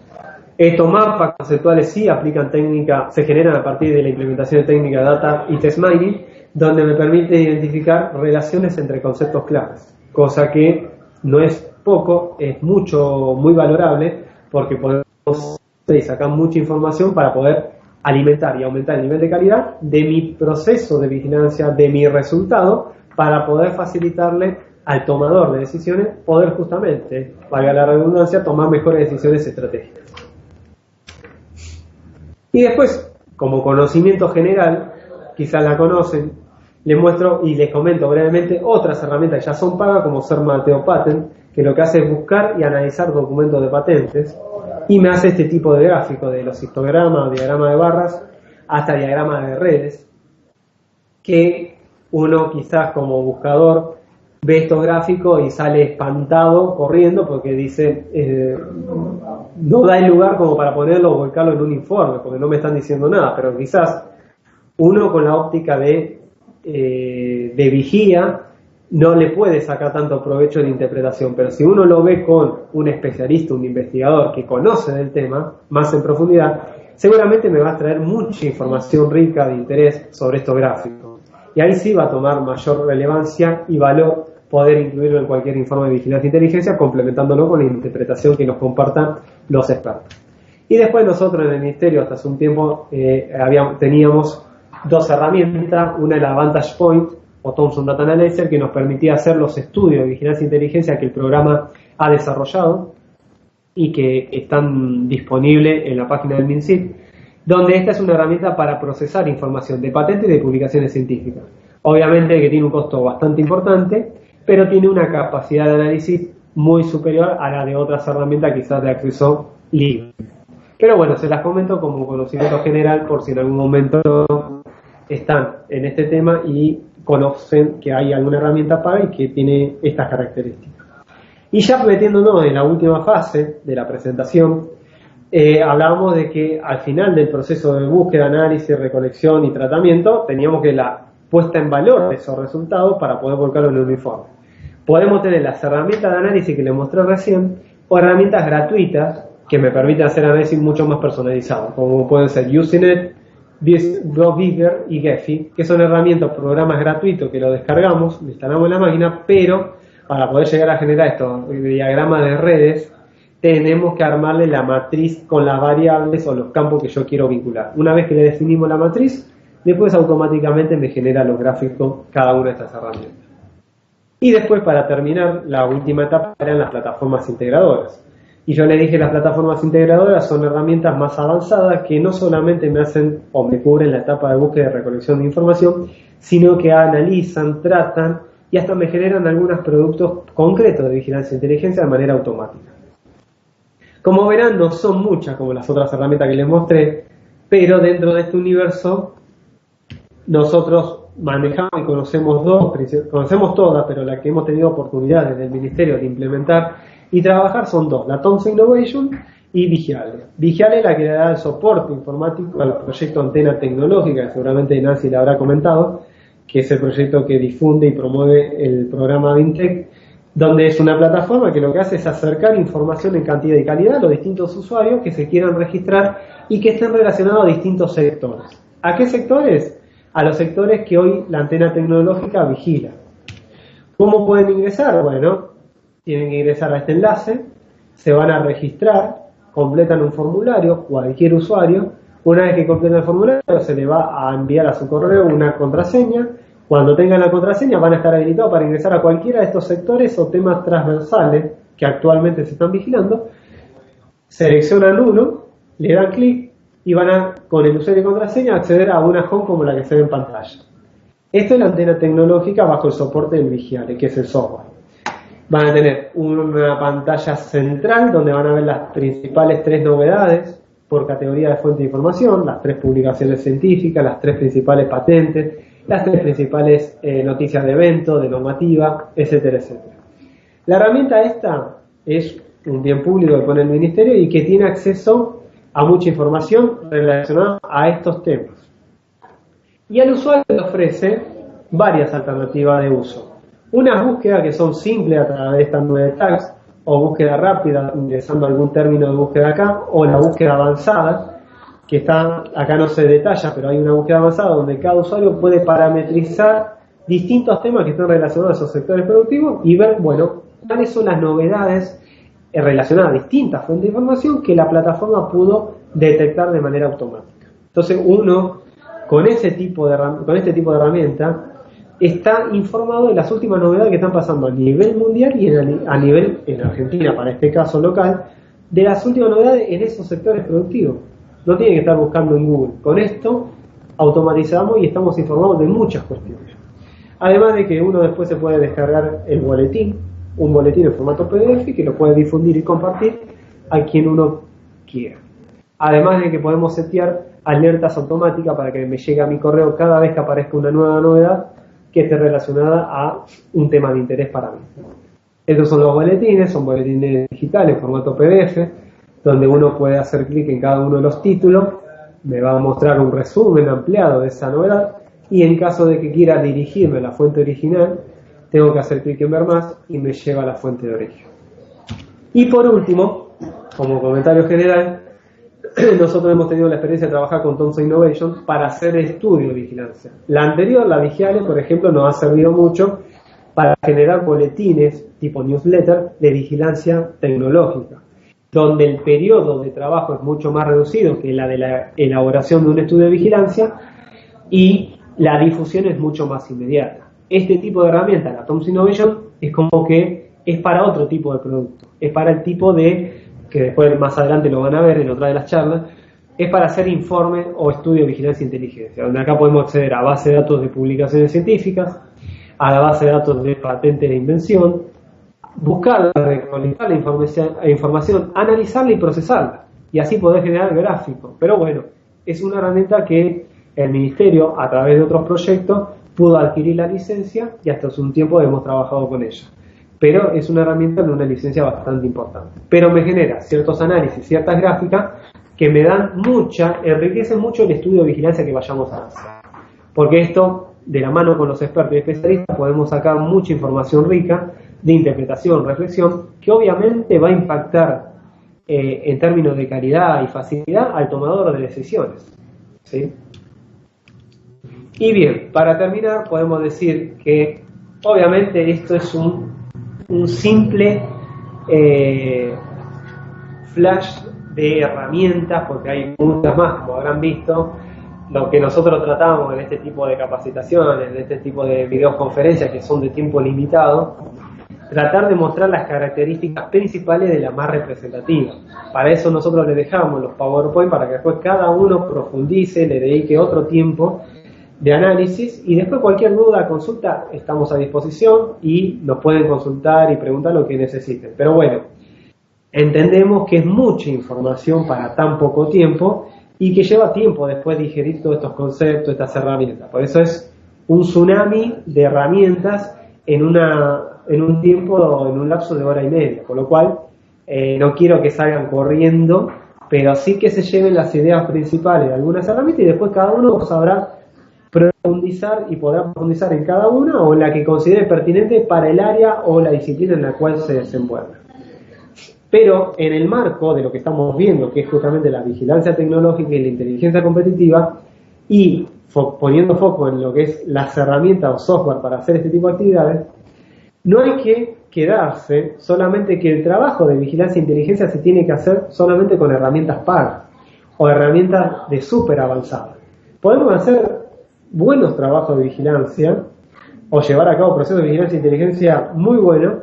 Estos mapas conceptuales sí aplican técnicas, se generan a partir de la implementación de técnicas de data y test mining, donde me permite identificar relaciones entre conceptos claves, cosa que no es poco, es mucho, muy valorable, porque podemos sacar mucha información para poder alimentar y aumentar el nivel de calidad de mi proceso de vigilancia, de mi resultado, para poder facilitarle al tomador de decisiones poder justamente, valga la redundancia, tomar mejores decisiones estratégicas. Y después, como conocimiento general, quizás la conocen, les muestro y les comento brevemente otras herramientas que ya son pagas, como ser Mateo Patent, que lo que hace es buscar y analizar documentos de patentes, y me hace este tipo de gráfico, de los histogramas, diagramas de barras, hasta diagramas de redes, que uno quizás como buscador ve estos gráficos y sale espantado corriendo porque dice, no da el lugar como para ponerlo o volcarlo en un informe, porque no me están diciendo nada, pero quizás uno con la óptica de vigía no le puede sacar tanto provecho de interpretación, pero si uno lo ve con un especialista, un investigador que conoce del tema más en profundidad, seguramente me va a traer mucha información rica de interés sobre estos gráficos. Y ahí sí va a tomar mayor relevancia y valor poder incluirlo en cualquier informe de vigilancia e inteligencia, complementándolo con la interpretación que nos compartan los expertos. Y después nosotros en el Ministerio, hasta hace un tiempo, teníamos dos herramientas, una es la Vantage Point, o Thomson Data Analyzer, que nos permitía hacer los estudios de vigilancia e inteligencia que el programa ha desarrollado y que están disponibles en la página del MinSIT, donde esta es una herramienta para procesar información de patentes y de publicaciones científicas. Obviamente que tiene un costo bastante importante, pero tiene una capacidad de análisis muy superior a la de otras herramientas quizás de acceso libre. Pero bueno, se las comento como conocimiento general por si en algún momento están en este tema y conocen que hay alguna herramienta paga y que tiene estas características. Y ya metiéndonos en la última fase de la presentación, hablábamos de que al final del proceso de búsqueda, análisis, recolección y tratamiento teníamos que la puesta en valor de esos resultados para poder volcarlo en un informe. Podemos tener las herramientas de análisis que les mostré recién o herramientas gratuitas que me permiten hacer análisis mucho más personalizados, como pueden ser UseNet, GoBigger y Gephi, que son herramientas, programas gratuitos que lo descargamos, lo instalamos en la máquina, pero para poder llegar a generar estos diagramas de redes, tenemos que armarle la matriz con las variables o los campos que yo quiero vincular. Una vez que le definimos la matriz, después automáticamente me genera los gráficos cada una de estas herramientas. Y después, para terminar, la última etapa eran las plataformas integradoras. Y yo le dije, las plataformas integradoras son herramientas más avanzadas que no solamente me hacen o me cubren la etapa de búsqueda y recolección de información, sino que analizan, tratan y hasta me generan algunos productos concretos de vigilancia e inteligencia de manera automática. Como verán, no son muchas como las otras herramientas que les mostré, pero dentro de este universo nosotros manejamos y conocemos todas, pero la que hemos tenido oportunidad desde el Ministerio de implementar y trabajar son dos, la Thomson Innovation y Vigiale. Vigiale es la que le da el soporte informático al proyecto Antena Tecnológica, que seguramente Nancy le habrá comentado, que es el proyecto que difunde y promueve el programa Vintec, donde es una plataforma que lo que hace es acercar información en cantidad y calidad a los distintos usuarios que se quieran registrar y que estén relacionados a distintos sectores. ¿A qué sectores? A los sectores que hoy la Antena Tecnológica vigila. ¿Cómo pueden ingresar? Bueno, tienen que ingresar a este enlace, se van a registrar, completan un formulario, cualquier usuario. Una vez que completan el formulario, se le va a enviar a su correo una contraseña. Cuando tengan la contraseña, van a estar habilitados para ingresar a cualquiera de estos sectores o temas transversales que actualmente se están vigilando. Seleccionan uno, le dan clic y van a, con el usuario y contraseña, acceder a una home como la que se ve en pantalla. Esto es la Antena Tecnológica bajo el soporte del Vigiale, que es el software. Van a tener una pantalla central donde van a ver las principales 3 novedades por categoría de fuente de información, las 3 publicaciones científicas, las 3 principales patentes, las 3 principales noticias de eventos, de normativa, etcétera, etcétera. La herramienta esta es un bien público que pone el Ministerio y que tiene acceso a mucha información relacionada a estos temas. Y al usuario le ofrece varias alternativas de uso. Unas búsquedas que son simples a través de estas 9 tags, o búsqueda rápida, ingresando algún término de búsqueda acá, o la búsqueda avanzada, que está, acá no se detalla, pero hay una búsqueda avanzada donde cada usuario puede parametrizar distintos temas que están relacionados a esos sectores productivos y ver, bueno, cuáles son las novedades relacionadas a distintas fuentes de información que la plataforma pudo detectar de manera automática. Entonces uno, con este tipo de herramienta, está informado de las últimas novedades que están pasando a nivel mundial y a nivel, en Argentina, para este caso local, de las últimas novedades en esos sectores productivos. No tiene que estar buscando en Google. Con esto automatizamos y estamos informados de muchas cuestiones. Además de que uno después se puede descargar el boletín, un boletín en formato PDF que lo puede difundir y compartir a quien uno quiera. Además de que podemos setear alertas automáticas para que me llegue a mi correo cada vez que aparezca una nueva novedad que esté relacionada a un tema de interés para mí. Estos son los boletines, son boletines digitales en formato PDF, donde uno puede hacer clic en cada uno de los títulos, me va a mostrar un resumen ampliado de esa novedad, y en caso de que quiera dirigirme a la fuente original, tengo que hacer clic en ver más y me lleva a la fuente de origen. Y por último, como comentario general, nosotros hemos tenido la experiencia de trabajar con Thomson Innovation para hacer estudio de vigilancia. La anterior, la Vigiale, por ejemplo, nos ha servido mucho para generar boletines tipo newsletter de vigilancia tecnológica, donde el periodo de trabajo es mucho más reducido que la de la elaboración de un estudio de vigilancia y la difusión es mucho más inmediata. Este tipo de herramienta, la Thomson Innovation, es como que es para otro tipo de producto, es para el tipo de, que después más adelante lo van a ver en otra de las charlas, es para hacer informe o estudio de vigilancia e inteligencia, donde acá podemos acceder a base de datos de publicaciones científicas, a la base de datos de patentes de invención, buscar, recolectar la información, analizarla y procesarla, y así poder generar gráficos. Pero bueno, es una herramienta que el Ministerio, a través de otros proyectos, pudo adquirir la licencia y hasta hace un tiempo hemos trabajado con ella. Pero es una herramienta de una licencia bastante importante. Pero me genera ciertos análisis, ciertas gráficas que me dan enriquecen mucho el estudio de vigilancia que vayamos a hacer. Porque esto, de la mano con los expertos y especialistas, podemos sacar mucha información rica de interpretación, reflexión, que obviamente va a impactar en términos de calidad y facilidad al tomador de decisiones. ¿Sí? Y bien, para terminar podemos decir que obviamente esto es un simple flash de herramientas, porque hay muchas más, como habrán visto. Lo que nosotros tratamos en este tipo de capacitaciones, en este tipo de videoconferencias que son de tiempo limitado, tratar de mostrar las características principales de la más representativa. Para eso nosotros le dejamos los PowerPoint para que después cada uno profundice, le dedique otro tiempo de análisis y después cualquier duda, consulta, estamos a disposición y nos pueden consultar y preguntar lo que necesiten. Pero bueno, entendemos que es mucha información para tan poco tiempo y que lleva tiempo después digerir todos estos conceptos, estas herramientas. Por eso es un tsunami de herramientas en un tiempo, en un lapso de hora y media, por lo cual no quiero que salgan corriendo, pero sí que se lleven las ideas principales de algunas herramientas y después cada uno sabrá profundizar y podrá profundizar en cada una o en la que considere pertinente para el área o la disciplina en la cual se desenvuelve. Pero en el marco de lo que estamos viendo, que es justamente la vigilancia tecnológica y la inteligencia competitiva, y poniendo foco en lo que es las herramientas o software para hacer este tipo de actividades, no hay que quedarse solamente que el trabajo de vigilancia e inteligencia se tiene que hacer solamente con herramientas pagas o herramientas de súper avanzada. Podemos hacer buenos trabajos de vigilancia o llevar a cabo procesos de vigilancia e inteligencia muy buenos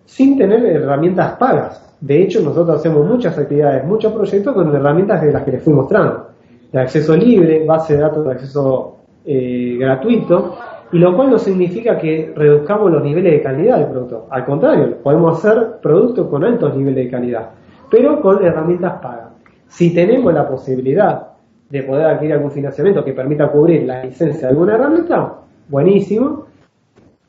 sin tener herramientas pagas. De hecho, nosotros hacemos muchas actividades, muchos proyectos con herramientas de las que les fui mostrando, de acceso libre, base de datos de acceso gratuito, y lo cual no significa que reduzcamos los niveles de calidad del producto. Al contrario, podemos hacer productos con altos niveles de calidad, pero con herramientas pagas. Si tenemos la posibilidad de poder adquirir algún financiamiento que permita cubrir la licencia de alguna herramienta, buenísimo,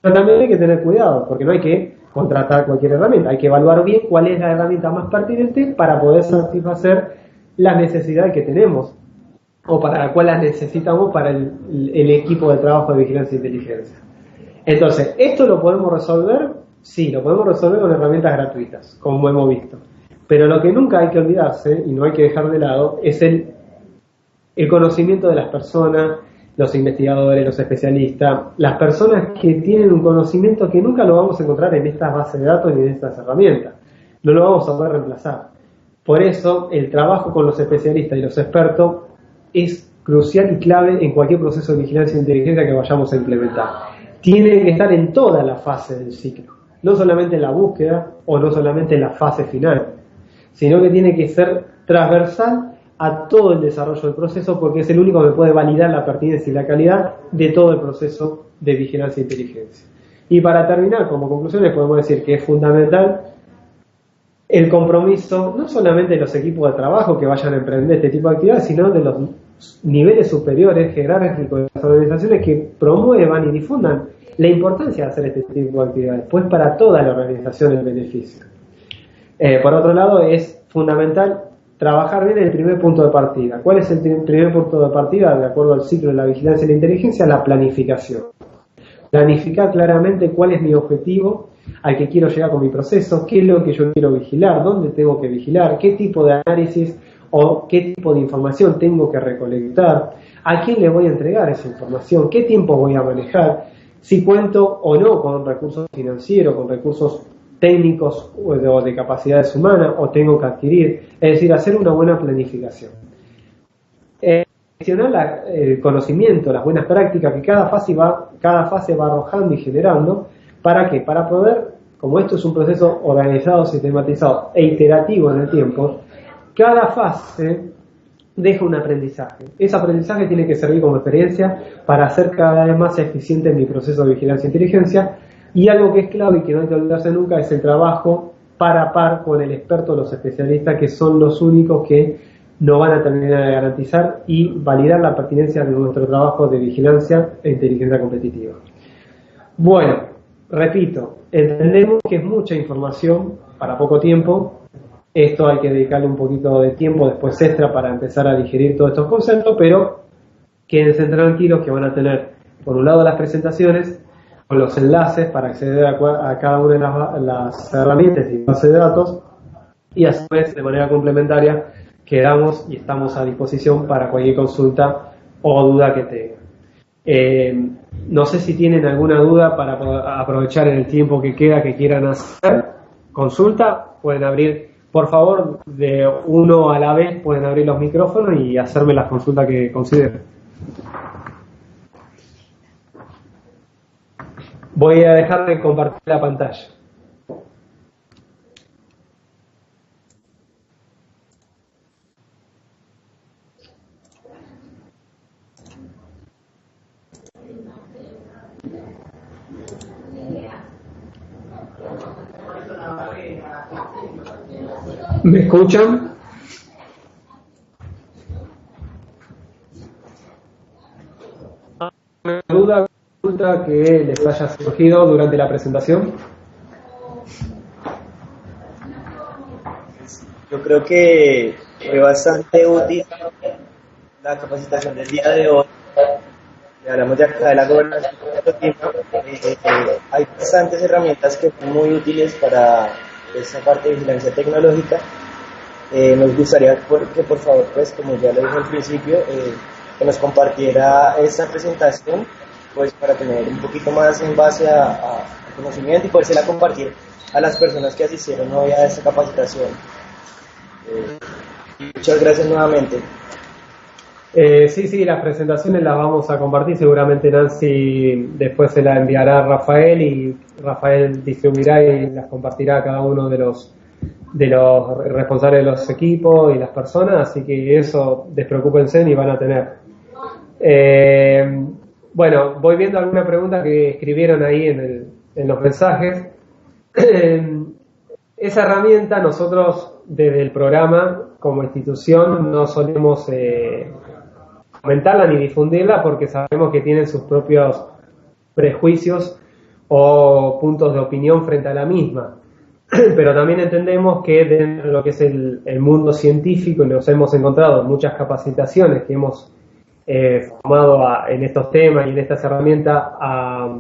pero también hay que tener cuidado, porque no hay que contratar cualquier herramienta, hay que evaluar bien cuál es la herramienta más pertinente para poder satisfacer las necesidades que tenemos o para la cual las necesitamos para el equipo de trabajo de vigilancia e inteligencia. Entonces, esto lo podemos resolver Sí, lo podemos resolver con herramientas gratuitas, como hemos visto. Pero lo que nunca hay que olvidarse, y no hay que dejar de lado, es el conocimiento de las personas, los investigadores, los especialistas, las personas que tienen un conocimiento que nunca lo vamos a encontrar en estas bases de datos ni en estas herramientas. No lo vamos a poder reemplazar. Por eso, el trabajo con los especialistas y los expertos es crucial y clave en cualquier proceso de vigilancia e inteligencia que vayamos a implementar. Tiene que estar en toda la fase del ciclo, no solamente en la búsqueda o no solamente en la fase final, sino que tiene que ser transversal a todo el desarrollo del proceso, porque es el único que puede validar la pertinencia y la calidad de todo el proceso de vigilancia e inteligencia. Y para terminar, como conclusiones, podemos decir que es fundamental el compromiso, no solamente de los equipos de trabajo que vayan a emprender este tipo de actividades, sino de los niveles superiores jerárquicos de las organizaciones que promuevan y difundan la importancia de hacer este tipo de actividades, pues para toda la organización el beneficio. Por otro lado, es fundamental trabajar bien en el primer punto de partida. ¿Cuál es el primer punto de partida? De acuerdo al ciclo de la vigilancia y la inteligencia, la planificación. Planificar claramente cuál es mi objetivo al que quiero llegar con mi proceso, qué es lo que yo quiero vigilar, dónde tengo que vigilar, qué tipo de análisis o qué tipo de información tengo que recolectar, a quién le voy a entregar esa información, qué tiempo voy a manejar, si cuento o no con recursos financieros, con recursos técnicos o de capacidades humanas, o tengo que adquirir, es decir, hacer una buena planificación. Gestionar el conocimiento, las buenas prácticas que cada fase va arrojando y generando. ¿Para qué? Para poder, como esto es un proceso organizado, sistematizado e iterativo en el tiempo, cada fase deja un aprendizaje. Ese aprendizaje tiene que servir como experiencia para hacer cada vez más eficiente mi proceso de vigilancia e inteligencia. Y algo que es clave y que no hay que olvidarse nunca es el trabajo par a par con el experto, los especialistas, que son los únicos que nos van a terminar de garantizar y validar la pertinencia de nuestro trabajo de vigilancia e inteligencia competitiva. Bueno, repito, entendemos que es mucha información para poco tiempo. Esto hay que dedicarle un poquito de tiempo después extra para empezar a digerir todos estos conceptos, pero quédense tranquilos que van a tener, por un lado, las presentaciones con los enlaces para acceder a cada una de las herramientas y bases de datos, y a su vez, de manera complementaria, quedamos y estamos a disposición para cualquier consulta o duda que tengan. No sé si tienen alguna duda para aprovechar en el tiempo que queda que quieran hacer consulta. Pueden abrir, por favor, de uno a la vez, pueden abrir los micrófonos y hacerme las consultas que consideren. Voy a dejar de compartir la pantalla. ¿Me escuchan? ¿Una duda, consulta que les haya surgido durante la presentación? Yo creo que fue bastante útil la capacitación del día de hoy. Hablamos de acá de la gobernación del tiempo. Hay bastantes herramientas que son muy útiles para esta parte de vigilancia tecnológica. Nos gustaría que por favor, pues como ya lo dije al principio, que nos compartiera esta presentación, pues para tener un poquito más en base a conocimiento y podérsela compartir a las personas que asistieron hoy a esta capacitación. Muchas gracias nuevamente. Sí, las presentaciones las vamos a compartir. Seguramente Nancy después se la enviará a Rafael y Rafael distribuirá y las compartirá a cada uno de los responsables de los equipos y las personas. Así que eso, despreocúpense y van a tener. Bueno, voy viendo alguna pregunta que escribieron ahí en los mensajes. Esa herramienta nosotros desde el programa como institución no solemos comentarla ni difundirla porque sabemos que tienen sus propios prejuicios o puntos de opinión frente a la misma. Pero también entendemos que dentro de lo que es el mundo científico, y nos hemos encontrado muchas capacitaciones que hemos formado en estos temas y en estas herramientas a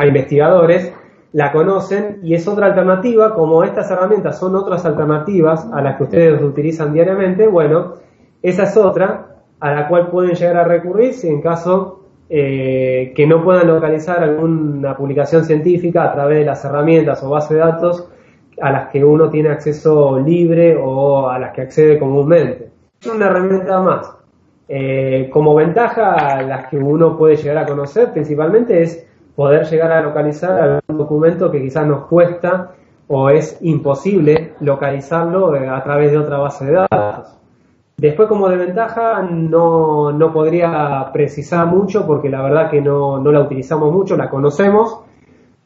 investigadores, la conocen y es otra alternativa. Como estas herramientas son otras alternativas a las que ustedes utilizan diariamente, bueno, esa es otra a la cual pueden llegar a recurrir si en caso que no puedan localizar alguna publicación científica a través de las herramientas o bases de datos a las que uno tiene acceso libre o a las que accede comúnmente. Es una herramienta más. Como ventaja, las que uno puede llegar a conocer principalmente es poder llegar a localizar algún documento que quizás nos cuesta o es imposible localizarlo a través de otra base de datos. Después, como desventaja, no podría precisar mucho porque la verdad que no la utilizamos mucho, la conocemos,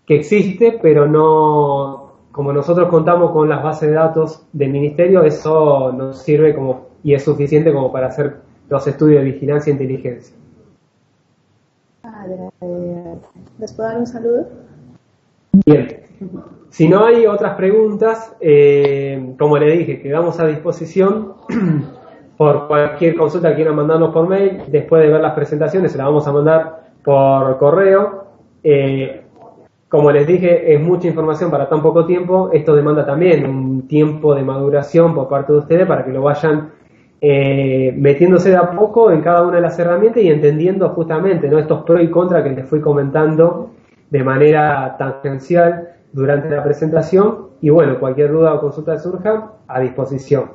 que existe, pero no, como nosotros contamos con las bases de datos del Ministerio, eso nos sirve y es suficiente como para hacer los estudios de vigilancia e inteligencia. ¿Les puedo dar un saludo? Bien. Si no hay otras preguntas, como le dije, quedamos a disposición por cualquier consulta que quieran mandarnos por mail. Después de ver las presentaciones, se las vamos a mandar por correo. Como les dije, es mucha información para tan poco tiempo. Esto demanda también un tiempo de maduración por parte de ustedes para que lo vayan metiéndose de a poco en cada una de las herramientas y entendiendo justamente, ¿no?, estos pros y contras que les fui comentando de manera tangencial durante la presentación. Y bueno, cualquier duda o consulta que surja, a disposición.